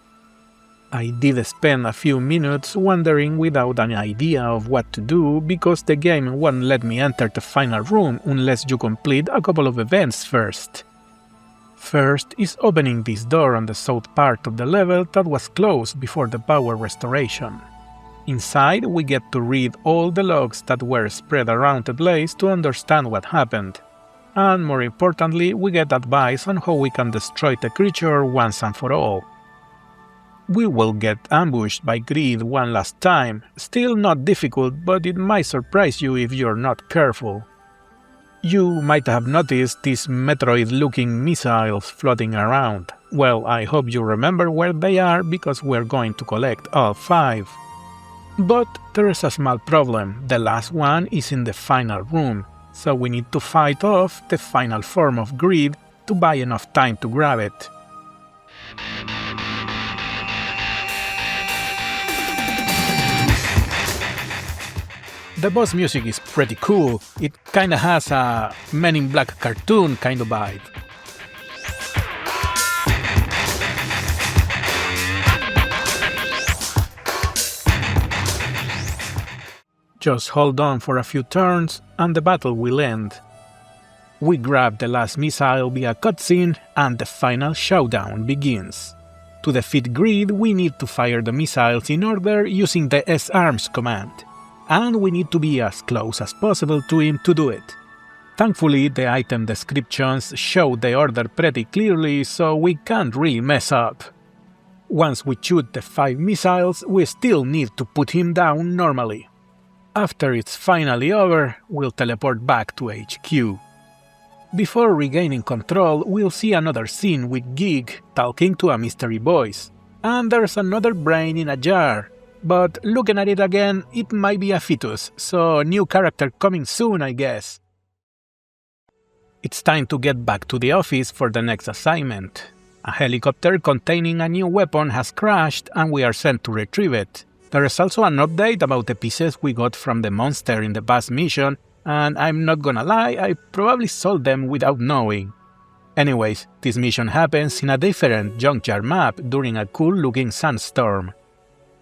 I did spend a few minutes wandering without an idea of what to do because the game won't let me enter the final room unless you complete a couple of events first. First is opening this door on the south part of the level that was closed before the power restoration. Inside, we get to read all the logs that were spread around the place to understand what happened. And more importantly, we get advice on how we can destroy the creature once and for all. We will get ambushed by Greed one last time, still not difficult, but it might surprise you if you're not careful. You might have noticed these Metroid-looking missiles floating around. Well, I hope you remember where they are because we're going to collect all 5. But there is a small problem, the last one is in the final room, so we need to fight off the final form of Greed to buy enough time to grab it. The boss music is pretty cool. It kinda has a Men in Black cartoon kind of vibe. Just hold on for a few turns and the battle will end. We grab the last missile via cutscene and the final showdown begins. To defeat Greed, we need to fire the missiles in order using the S-arms command, and we need to be as close as possible to him to do it. Thankfully, the item descriptions show the order pretty clearly, so we can't really mess up. Once we shoot the 5 missiles, we still need to put him down normally. After it's finally over, we'll teleport back to HQ. Before regaining control, we'll see another scene with Gig talking to a mystery voice, and there's another brain in a jar, but looking at it again, it might be a fetus, so new character coming soon, I guess. It's time to get back to the office for the next assignment. A helicopter containing a new weapon has crashed and we are sent to retrieve it. There is also an update about the pieces we got from the monster in the past mission, and I'm not gonna lie, I probably sold them without knowing. Anyways, this mission happens in a different Junkyard map during a cool looking sandstorm.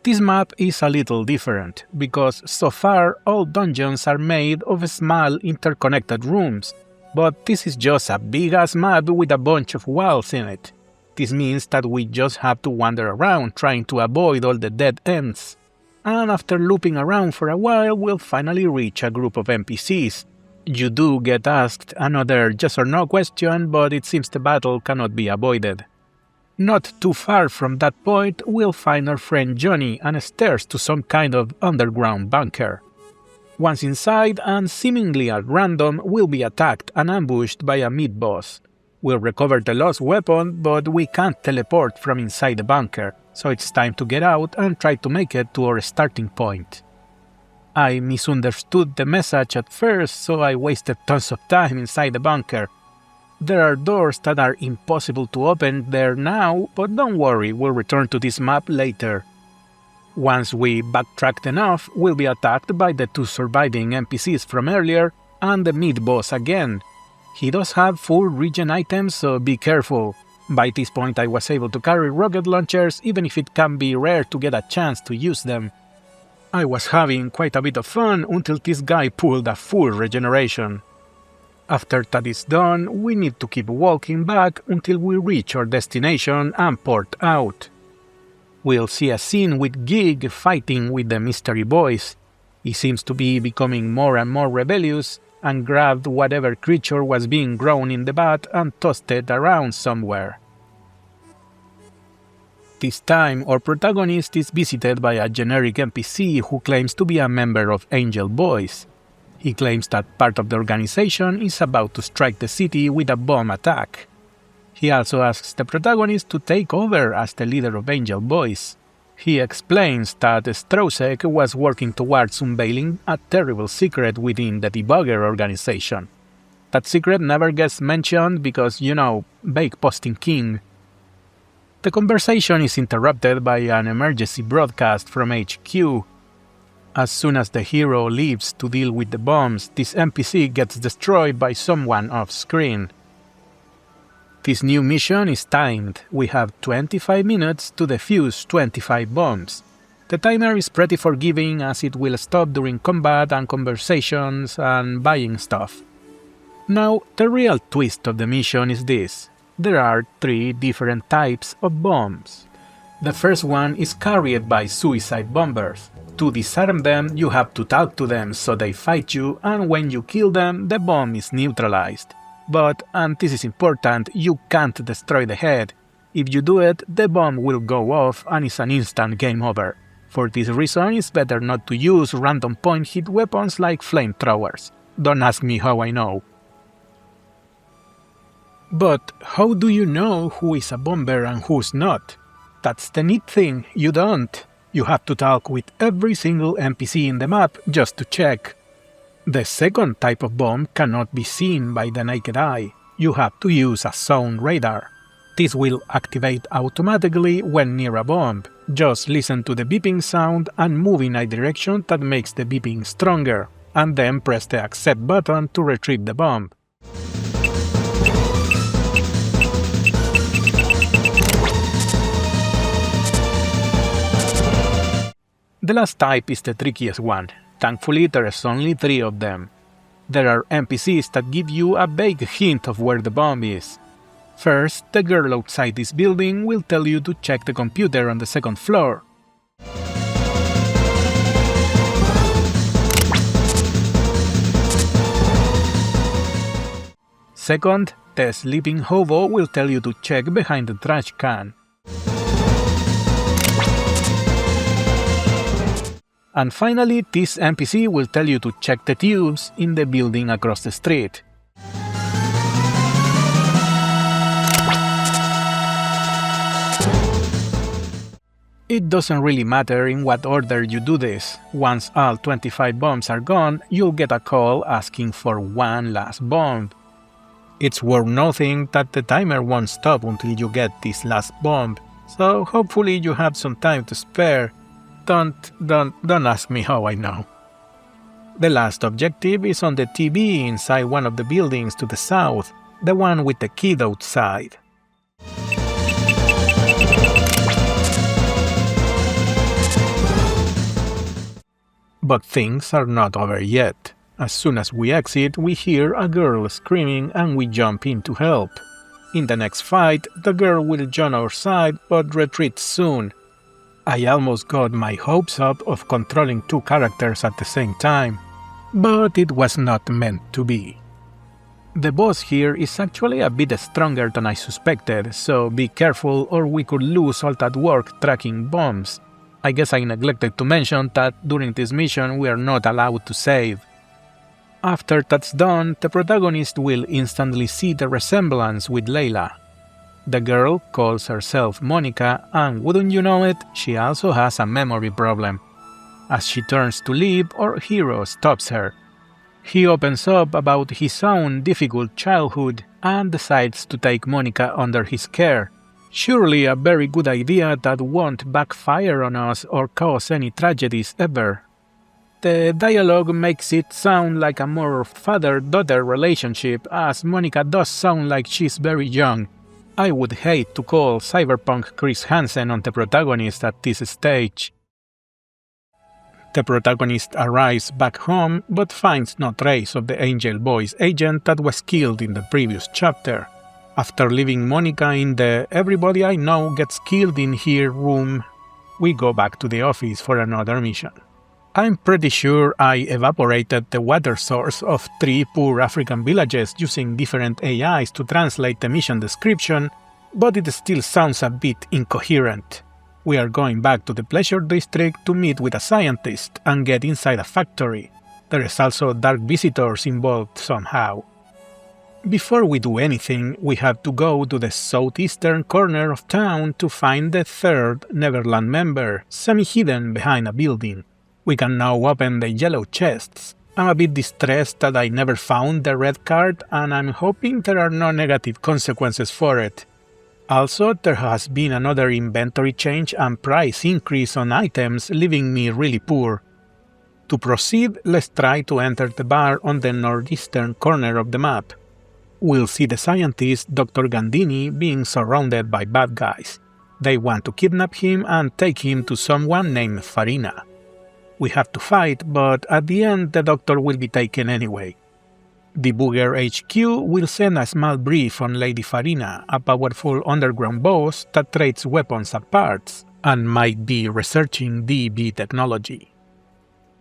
This map is a little different, because so far all dungeons are made of small interconnected rooms, but this is just a big ass map with a bunch of walls in it. This means that we just have to wander around trying to avoid all the dead ends. And after looping around for a while, we'll finally reach a group of NPCs. You do get asked another yes or no question, but it seems the battle cannot be avoided. Not too far from that point, we'll find our friend Johnny and stairs to some kind of underground bunker. Once inside, and seemingly at random, we'll be attacked and ambushed by a mid-boss. We'll recover the lost weapon, but we can't teleport from inside the bunker, so it's time to get out and try to make it to our starting point. I misunderstood the message at first, so I wasted tons of time inside the bunker. There are doors that are impossible to open there now, but don't worry, we'll return to this map later. Once we backtracked enough, we'll be attacked by the 2 surviving NPCs from earlier and the mid-boss again. He does have full regen items, so be careful. By this point I was able to carry rocket launchers, even if it can be rare to get a chance to use them. I was having quite a bit of fun until this guy pulled a full regeneration. After that is done, we need to keep walking back until we reach our destination and port out. We'll see a scene with Gig fighting with the mystery boys. He seems to be becoming more and more rebellious, and grabbed whatever creature was being grown in the vat and tossed it around somewhere. This time, our protagonist is visited by a generic NPC who claims to be a member of Angel Boys. He claims that part of the organization is about to strike the city with a bomb attack. He also asks the protagonist to take over as the leader of Angel Boys. He explains that Strosek was working towards unveiling a terrible secret within the Debugger organization. That secret never gets mentioned because, you know, bake posting king. The conversation is interrupted by an emergency broadcast from HQ. As soon as the hero leaves to deal with the bombs, this NPC gets destroyed by someone off-screen. This new mission is timed. We have 25 minutes to defuse 25 bombs. The timer is pretty forgiving as it will stop during combat and conversations and buying stuff. Now, the real twist of the mission is this. There are 3 different types of bombs. The first one is carried by suicide bombers. To disarm them, you have to talk to them so they fight you, and when you kill them, the bomb is neutralized. But, and this is important, you can't destroy the head. If you do it, the bomb will go off and it's an instant game over. For this reason, it's better not to use random point hit weapons like flamethrowers. Don't ask me how I know. But how do you know who is a bomber and who's not? That's the neat thing, you don't. You have to talk with every single NPC in the map just to check. The second type of bomb cannot be seen by the naked eye. You have to use a sound radar. This will activate automatically when near a bomb. Just listen to the beeping sound and move in a direction that makes the beeping stronger, and then press the accept button to retrieve the bomb. The last type is the trickiest one. Thankfully, there's only 3 of them. There are NPCs that give you a vague hint of where the bomb is. First, the girl outside this building will tell you to check the computer on the 2nd floor. Second, the sleeping hobo will tell you to check behind the trash can. And finally, this NPC will tell you to check the tubes in the building across the street. It doesn't really matter in what order you do this. Once all 25 bombs are gone, you'll get a call asking for one last bomb. It's worth noting that the timer won't stop until you get this last bomb, so hopefully you have some time to spare. Don't ask me how I know. The last objective is on the TV inside one of the buildings to the south, the one with the kid outside. But things are not over yet. As soon as we exit, we hear a girl screaming and we jump in to help. In the next fight, the girl will join our side but retreat soon. I almost got my hopes up of controlling 2 characters at the same time, but it was not meant to be. The boss here is actually a bit stronger than I suspected, so be careful or we could lose all that work tracking bombs. I guess I neglected to mention that during this mission we are not allowed to save. After that's done, the protagonist will instantly see the resemblance with Layla. The girl calls herself Monica, and wouldn't you know it, she also has a memory problem. As she turns to leave, our hero stops her. He opens up about his own difficult childhood and decides to take Monica under his care. Surely a very good idea that won't backfire on us or cause any tragedies ever. The dialogue makes it sound like a more father-daughter relationship, as Monica does sound like she's very young. I would hate to call Cyberpunk Chris Hansen on the protagonist at this stage. The protagonist arrives back home but finds no trace of the Angel Boys agent that was killed in the previous chapter. After leaving Monica in the "everybody I know gets killed in here" room, we go back to the office for another mission. I'm pretty sure I evaporated the water source of 3 poor African villages using different AIs to translate the mission description, but it still sounds a bit incoherent. We are going back to the Pleasure District to meet with a scientist and get inside a factory. There is also dark visitors involved somehow. Before we do anything, we have to go to the southeastern corner of town to find the 3rd Neverland member, semi-hidden behind a building. We can now open the yellow chests. I'm a bit distressed that I never found the red card, and I'm hoping there are no negative consequences for it. Also, there has been another inventory change and price increase on items, leaving me really poor. To proceed, let's try to enter the bar on the northeastern corner of the map. We'll see the scientist Dr. Gandini being surrounded by bad guys. They want to kidnap him and take him to someone named Farina. We have to fight, but at the end the doctor will be taken anyway. Debugger HQ will send a small brief on Lady Farina, a powerful underground boss that trades weapons at parts, and might be researching DB technology.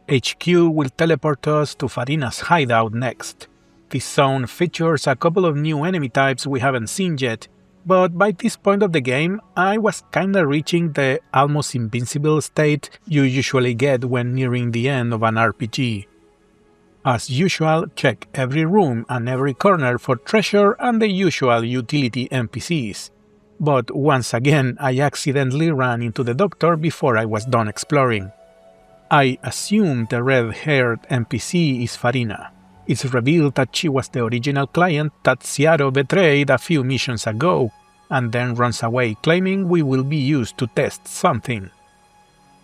HQ will teleport us to Farina's hideout next. This zone features a couple of new enemy types we haven't seen yet, but by this point of the game, I was kinda reaching the almost invincible state you usually get when nearing the end of an RPG. As usual, check every room and every corner for treasure and the usual utility NPCs. But once again, I accidentally ran into the doctor before I was done exploring. I assume the red-haired NPC is Farina. It's revealed that she was the original client that Ciaro betrayed a few missions ago, and then runs away claiming we will be used to test something.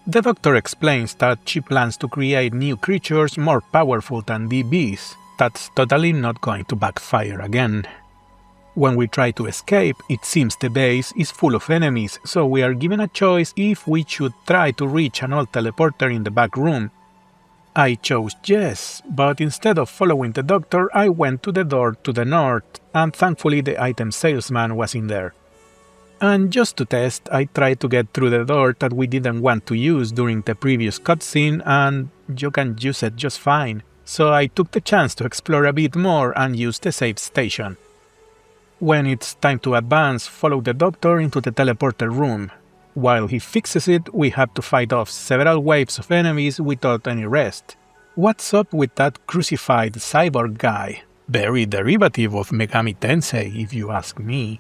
The doctor explains that she plans to create new creatures more powerful than DBs. That's totally not going to backfire again. When we try to escape, it seems the base is full of enemies, so we are given a choice if we should try to reach an old teleporter in the back room. I chose yes, but instead of following the doctor, I went to the door to the north, and thankfully the item salesman was in there. And just to test, I tried to get through the door that we didn't want to use during the previous cutscene, and you can use it just fine, so I took the chance to explore a bit more and use the save station. When it's time to advance, follow the doctor into the teleporter room. While he fixes it, we have to fight off several waves of enemies without any rest. What's up with that crucified cyborg guy? Very derivative of Megami Tensei, if you ask me.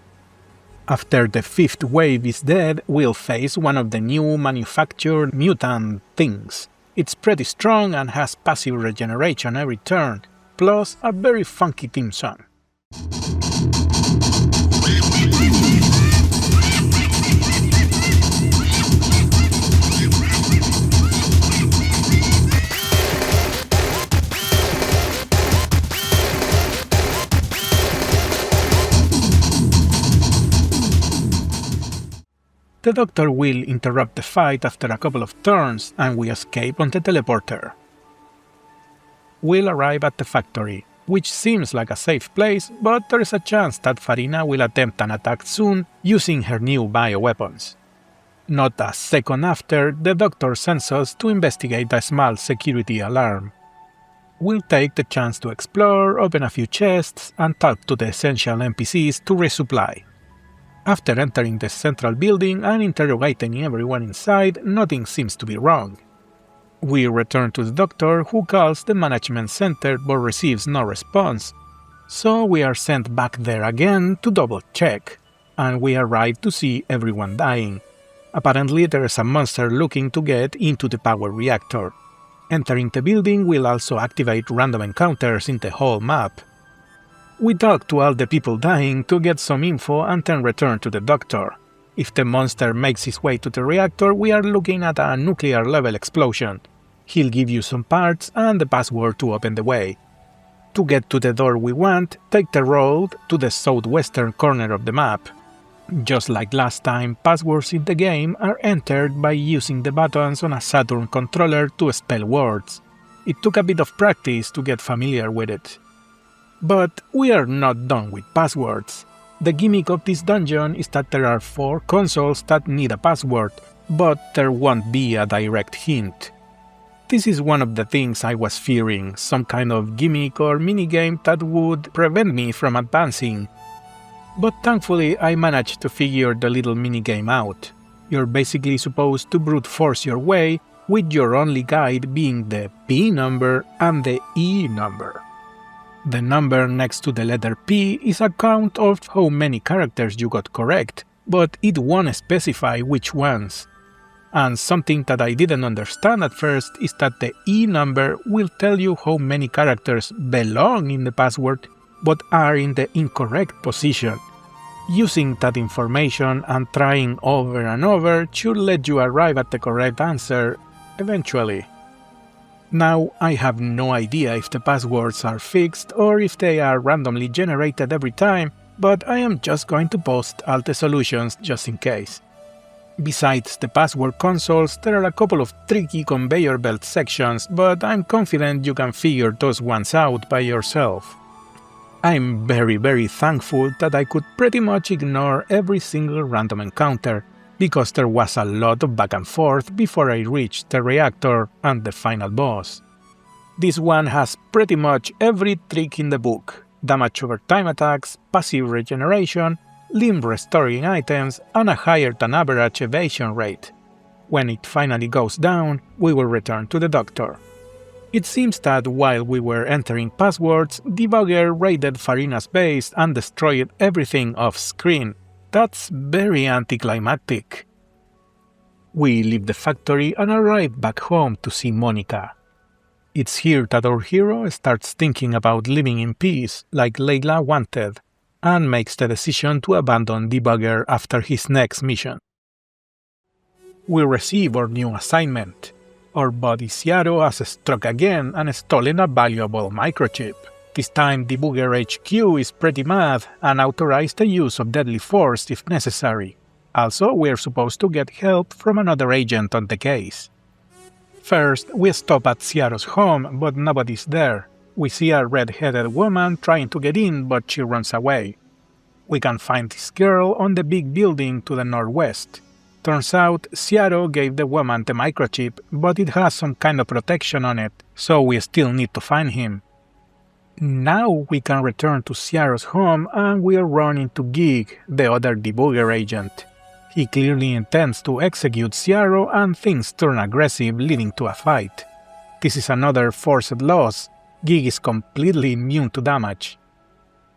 After the 5th wave is dead, we'll face one of the new manufactured mutant things. It's pretty strong and has passive regeneration every turn, plus a very funky theme song. The doctor will interrupt the fight after a couple of turns, and we escape on the teleporter. We'll arrive at the factory, which seems like a safe place, but there is a chance that Farina will attempt an attack soon using her new bioweapons. Not a second after, the doctor sends us to investigate a small security alarm. We'll take the chance to explore, open a few chests, and talk to the essential NPCs to resupply. After entering the central building and interrogating everyone inside, nothing seems to be wrong. We return to the doctor, who calls the management center but receives no response, so we are sent back there again to double check, and we arrive to see everyone dying. Apparently there is a monster looking to get into the power reactor. Entering the building will also activate random encounters in the whole map. We talk to all the people dying to get some info and then return to the doctor. If the monster makes his way to the reactor, we are looking at a nuclear-level explosion. He'll give you some parts and the password to open the way. To get to the door we want, take the road to the southwestern corner of the map. Just like last time, passwords in the game are entered by using the buttons on a Saturn controller to spell words. It took a bit of practice to get familiar with it. But we are not done with passwords. The gimmick of this dungeon is that there are 4 consoles that need a password, but there won't be a direct hint. This is one of the things I was fearing, some kind of gimmick or minigame that would prevent me from advancing. But thankfully I managed to figure the little minigame out. You're basically supposed to brute force your way, with your only guide being the P number and the E number. The number next to the letter P is a count of how many characters you got correct, but it won't specify which ones. And something that I didn't understand at first is that the E number will tell you how many characters belong in the password, but are in the incorrect position. Using that information and trying over and over should let you arrive at the correct answer eventually. Now, I have no idea if the passwords are fixed or if they are randomly generated every time, but I am just going to post all the solutions just in case. Besides the password consoles, there are a couple of tricky conveyor belt sections, but I'm confident you can figure those ones out by yourself. I'm very thankful that I could pretty much ignore every single random encounter, because there was a lot of back and forth before I reached the reactor and the final boss. This one has pretty much every trick in the book: damage over time attacks, passive regeneration, limb restoring items, and a higher than average evasion rate. When it finally goes down, we will return to the doctor. It seems that while we were entering passwords, Debugger raided Farina's base and destroyed everything off screen. That's very anticlimactic. We leave the factory and arrive back home to see Monica. It's here that our hero starts thinking about living in peace, like Layla wanted. and makes the decision to abandon Debugger after his next mission. We receive our new assignment. Our buddy Seattle has struck again and stolen a valuable microchip. This time Debugger HQ is pretty mad and authorized the use of deadly force if necessary. Also, we are supposed to get help from another agent on the case. First, we stop at Seattle's home, but nobody's there. We see a red-headed woman trying to get in, but she runs away. We can find this girl on the big building to the northwest. Turns out, Seattle gave the woman the microchip, but it has some kind of protection on it, so we still need to find him. Now we can return to Seattle's home and we'll run into Gig, the other Debugger agent. He clearly intends to execute Seattle and things turn aggressive, leading to a fight. This is another forced loss. Gig is completely immune to damage.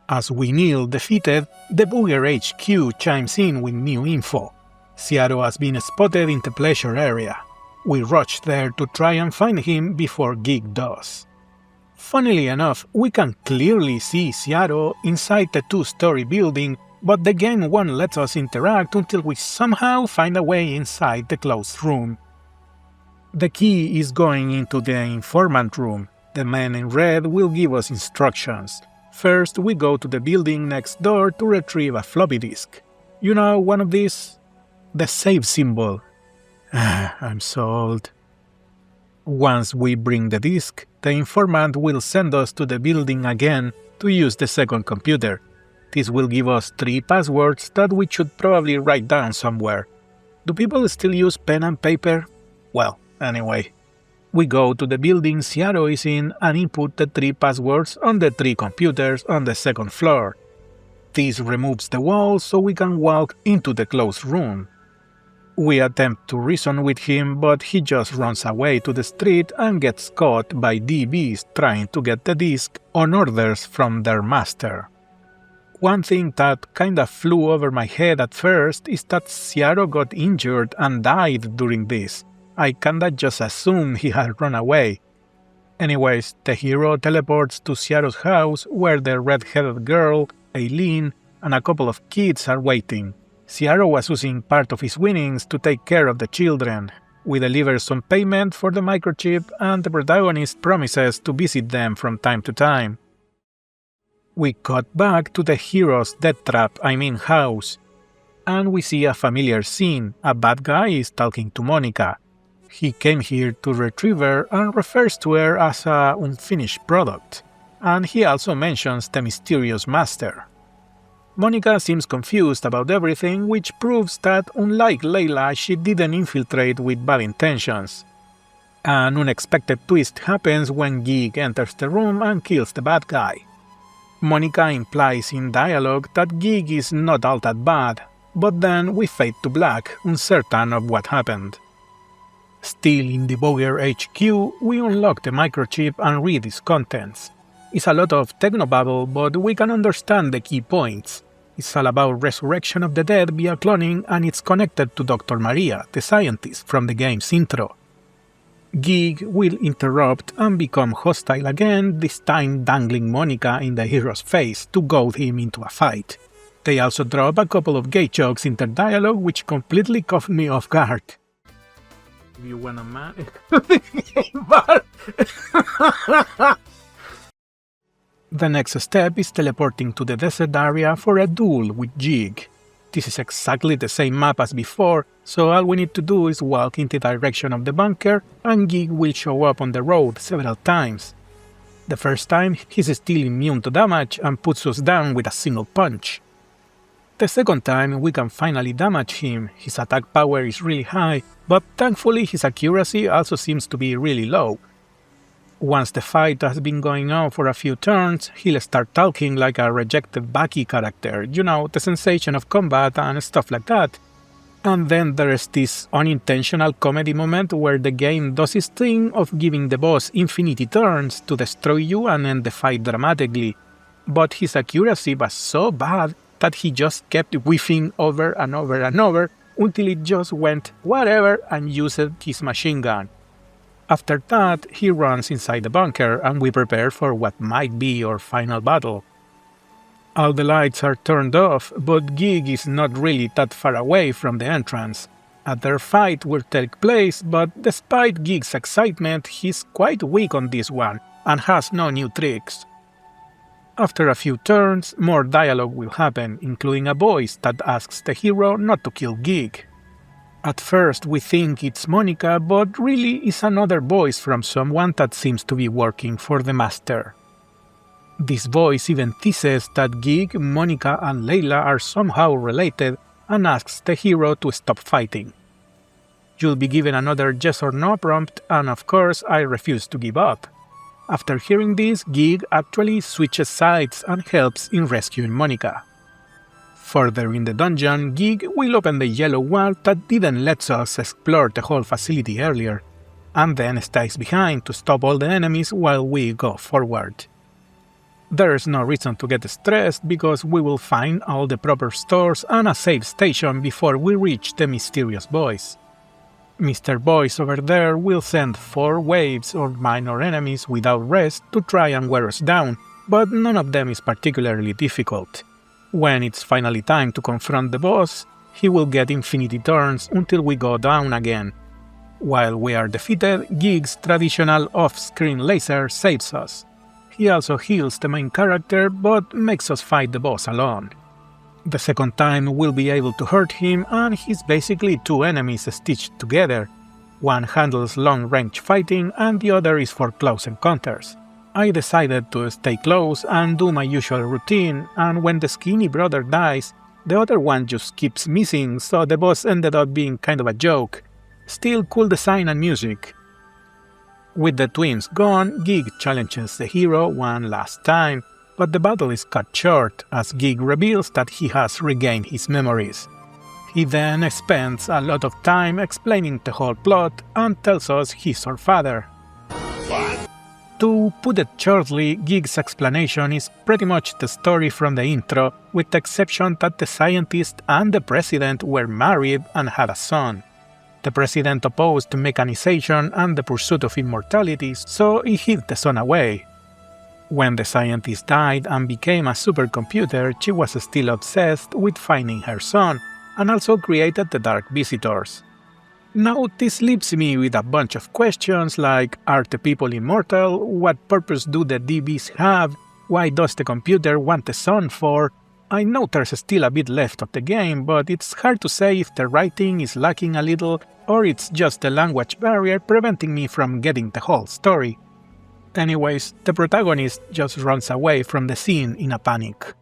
As we kneel defeated, Debugger HQ chimes in with new info. Seattle has been spotted in the pleasure area. We rush there to try and find him before Gig does. Funnily enough, we can clearly see Seattle inside the two-story building, but the game won't let us interact until we somehow find a way inside the closed room. The key is going into the informant room. The man in red will give us instructions. First, we go to the building next door to retrieve a floppy disk. You know, one of these? The save symbol. I'm so old. Once we bring the disk, the informant will send us to the building again to use the second computer. This will give us 3 passwords that we should probably write down somewhere. Do people still use pen and paper? Well, anyway. We go to the building Seattle is in and input the 3 passwords on the 3 computers on the second floor. This removes the wall so we can walk into the closed room. We attempt to reason with him, but he just runs away to the street and gets caught by DBs trying to get the disk on orders from their master. One thing that kinda flew over my head at first is that Seattle got injured and died during this. I kinda just assumed he had run away. Anyways, the hero teleports to Seattle's house where the red-headed girl, Aileen, and a couple of kids are waiting. Seattle was using part of his winnings to take care of the children. We deliver some payment for the microchip and the protagonist promises to visit them from time to time. We cut back to the hero's house, and we see a familiar scene. A bad guy is talking to Monica. He came here to retrieve her and refers to her as a unfinished product, and he also mentions the mysterious master. Monica seems confused about everything, which proves that, unlike Layla, she didn't infiltrate with bad intentions. An unexpected twist happens when Gig enters the room and kills the bad guy. Monica implies in dialogue that Gig is not all that bad, but then we fade to black, uncertain of what happened. Still in Debugger HQ, we unlock the microchip and read its contents. It's a lot of technobabble, but we can understand the key points. It's all about resurrection of the dead via cloning, and it's connected to Dr. Maria, the scientist from the game's intro. Gig will interrupt and become hostile again, this time dangling Monica in the hero's face to goad him into a fight. They also drop a couple of gay jokes in their dialogue, which completely caught me off guard. If you wanna The next step is teleporting to the desert area for a duel with Gig. This is exactly the same map as before, so all we need to do is walk in the direction of the bunker and Gig will show up on the road several times. The first time, he's still immune to damage and puts us down with a single punch. The second time, we can finally damage him. His attack power is really high, but thankfully his accuracy also seems to be really low. Once the fight has been going on for a few turns, he'll start talking like a rejected Baki character, you know, the sensation of combat and stuff like that. And then there's this unintentional comedy moment where the game does its thing of giving the boss infinity turns to destroy you and end the fight dramatically. But his accuracy was so bad that he just kept whiffing over and over and over until it just went whatever and used his machine gun. After that, he runs inside the bunker and we prepare for what might be our final battle. All the lights are turned off, but Gig is not really that far away from the entrance. Another fight will take place, but despite Gig's excitement, he's quite weak on this one and has no new tricks. After a few turns, more dialogue will happen, including a voice that asks the hero not to kill Gig. At first we think it's Monica, but really it's another voice from someone that seems to be working for the master. This voice even teases that Gig, Monica and Layla are somehow related and asks the hero to stop fighting. You'll be given another yes or no prompt, and of course I refuse to give up. After hearing this, Gig actually switches sides and helps in rescuing Monica. Further in the dungeon, Gig will open the yellow wall that didn't let us explore the whole facility earlier, and then stays behind to stop all the enemies while we go forward. There's no reason to get stressed because we will find all the proper stores and a save station before we reach the mysterious boss. Mr. Voice over there will send 4 waves of minor enemies without rest to try and wear us down, but none of them is particularly difficult. When it's finally time to confront the boss, he will get infinity turns until we go down again. While we are defeated, Gig's traditional off-screen laser saves us. He also heals the main character, but makes us fight the boss alone. The second time we'll be able to hurt him, and he's basically 2 enemies stitched together. One handles long-range fighting and the other is for close encounters. I decided to stay close and do my usual routine, and when the skinny brother dies, the other one just keeps missing, so the boss ended up being kind of a joke. Still cool design and music. With the twins gone, Gig challenges the hero one last time, but the battle is cut short as Gig reveals that he has regained his memories. He then spends a lot of time explaining the whole plot and tells us he's our father. What? To put it shortly, Gig's explanation is pretty much the story from the intro, with the exception that the scientist and the president were married and had a son. The president opposed mechanization and the pursuit of immortality, so he hid the son away. When the scientist died and became a supercomputer, she was still obsessed with finding her son, and also created the Dark Visitors. Now this leaves me with a bunch of questions like, are the people immortal? What purpose do the DBs have? Why does the computer want the son for? I know there's still a bit left of the game, but it's hard to say if the writing is lacking a little or it's just the language barrier preventing me from getting the whole story. Anyways, the protagonist just runs away from the scene in a panic.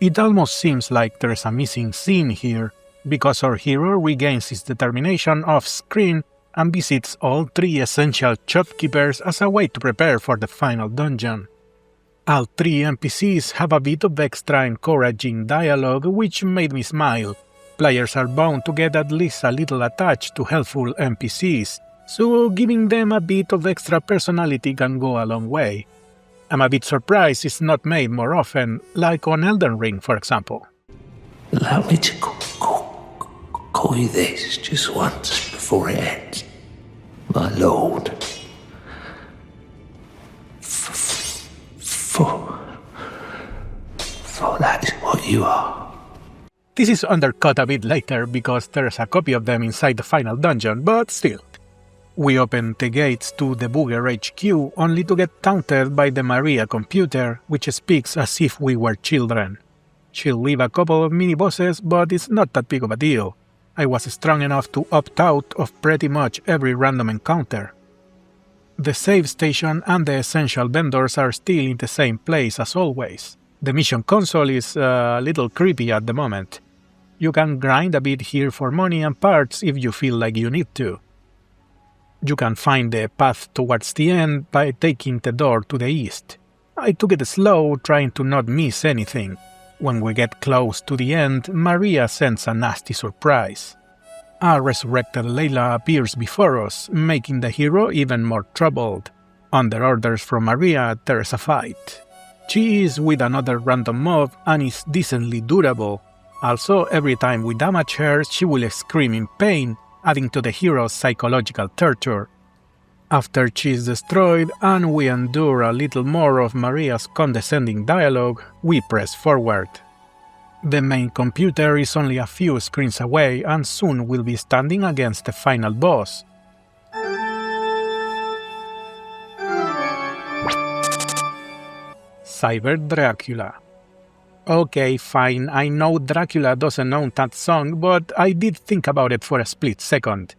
It almost seems like there's a missing scene here, because our hero regains his determination off-screen and visits all 3 essential shopkeepers as a way to prepare for the final dungeon. All 3 NPCs have a bit of extra encouraging dialogue which made me smile. Players are bound to get at least a little attached to helpful NPCs, so giving them a bit of extra personality can go a long way. I'm a bit surprised it's not made more often, like on Elden Ring for example. Allow me to call you this just once before it ends. My lord. For that is what you are. This is undercut a bit later because there's a copy of them inside the final dungeon, but still. We open the gates to the Debugger HQ only to get taunted by the Maria computer, which speaks as if we were children. She'll leave a couple of mini-bosses, but it's not that big of a deal. I was strong enough to opt out of pretty much every random encounter. The save station and the essential vendors are still in the same place as always. The mission console is a little creepy at the moment. You can grind a bit here for money and parts if you feel like you need to. You can find the path towards the end by taking the door to the east. I took it slow, trying to not miss anything. When we get close to the end, Maria sends a nasty surprise. A resurrected Layla appears before us, making the hero even more troubled. Under orders from Maria, there's a fight. She is with another random mob and is decently durable. Also, every time we damage her, she will scream in pain, adding to the hero's psychological torture. After she is destroyed and we endure a little more of Maria's condescending dialogue, we press forward. The main computer is only a few screens away and soon we'll be standing against the final boss. Cyber Dracula. Okay, fine, I know Dracula doesn't own that song, but I did think about it for a split second.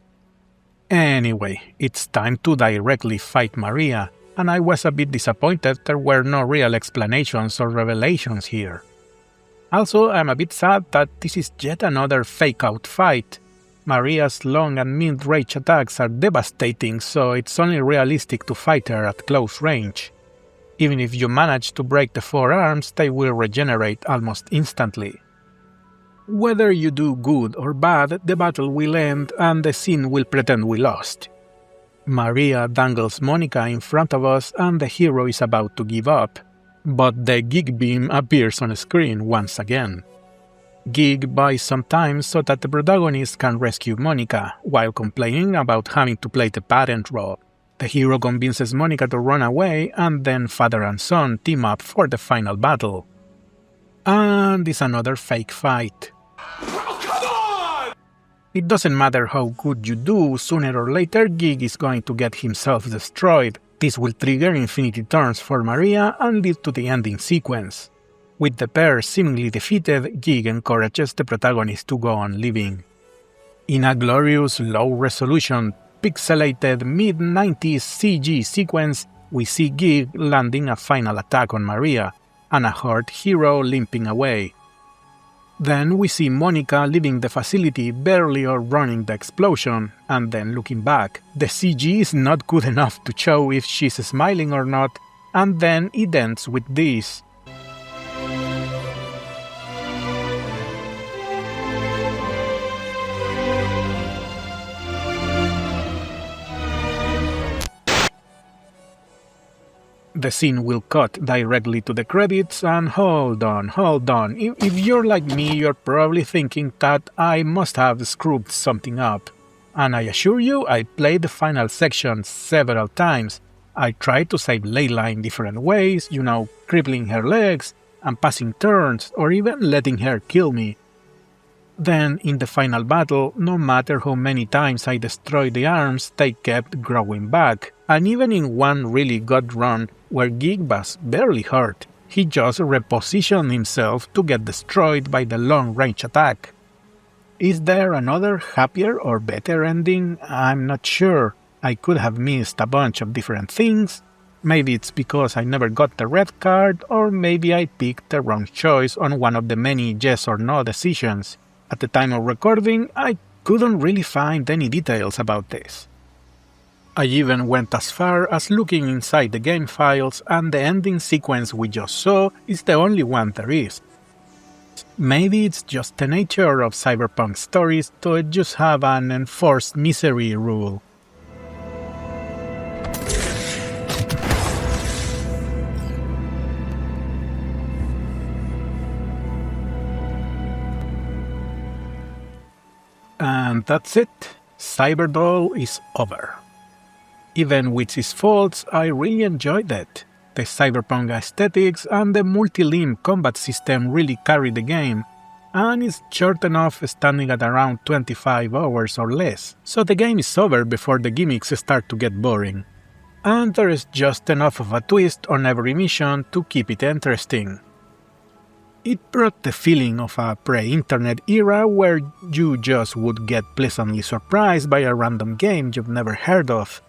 Anyway, it's time to directly fight Maria, and I was a bit disappointed there were no real explanations or revelations here. Also, I'm a bit sad that this is yet another fake-out fight. Maria's long and mid-range attacks are devastating, so it's only realistic to fight her at close range. Even if you manage to break the forearms, they will regenerate almost instantly. Whether you do good or bad, the battle will end and the scene will pretend we lost. Maria dangles Monica in front of us and the hero is about to give up, but the Gig beam appears on screen once again. Gig buys some time so that the protagonist can rescue Monica, while complaining about having to play the parent role. The hero convinces Monica to run away, and then father and son team up for the final battle. And it's another fake fight. Oh, come on! It doesn't matter how good you do, sooner or later Gig is going to get himself destroyed. This will trigger infinity turns for Maria and lead to the ending sequence. With the pair seemingly defeated, Gig encourages the protagonist to go on living. In a glorious, low-resolution, pixelated mid-90s CG sequence, we see Gig landing a final attack on Maria, and a hurt hero limping away. Then we see Monica leaving the facility barely outrunning the explosion, and then looking back. The CG is not good enough to show if she's smiling or not, and then it ends with this. The scene will cut directly to the credits, and hold on. If you're like me, you're probably thinking that I must have screwed something up. And I assure you, I played the final section several times. I tried to save Layla in different ways, crippling her legs, and passing turns, or even letting her kill me. Then, in the final battle, no matter how many times I destroyed the arms, they kept growing back. And even in one really good run, where Gig was barely hurt, he just repositioned himself to get destroyed by the long-range attack. Is there another happier or better ending? I'm not sure. I could have missed a bunch of different things. Maybe it's because I never got the red card, or maybe I picked the wrong choice on one of the many yes or no decisions. At the time of recording, I couldn't really find any details about this. I even went as far as looking inside the game files, and the ending sequence we just saw is the only one there is. Maybe it's just the nature of Cyberpunk stories to just have an enforced misery rule. And that's it. Cyberdoll is over. Even with its faults, I really enjoyed it. The cyberpunk aesthetics and the multi-limb combat system really carried the game, and it's short enough, standing at around 25 hours or less, so the game is over before the gimmicks start to get boring. And there is just enough of a twist on every mission to keep it interesting. It brought the feeling of a pre-internet era where you just would get pleasantly surprised by a random game you've never heard of,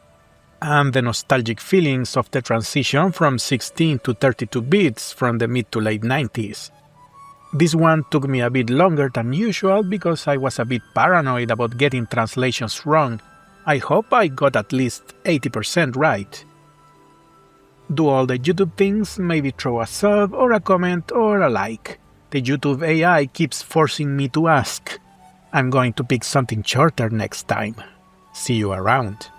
and the nostalgic feelings of the transition from 16 to 32 bits from the mid to late 90s. This one took me a bit longer than usual because I was a bit paranoid about getting translations wrong. I hope I got at least 80% right. Do all the YouTube things, maybe throw a sub or a comment or a like. The YouTube AI keeps forcing me to ask. I'm going to pick something shorter next time. See you around.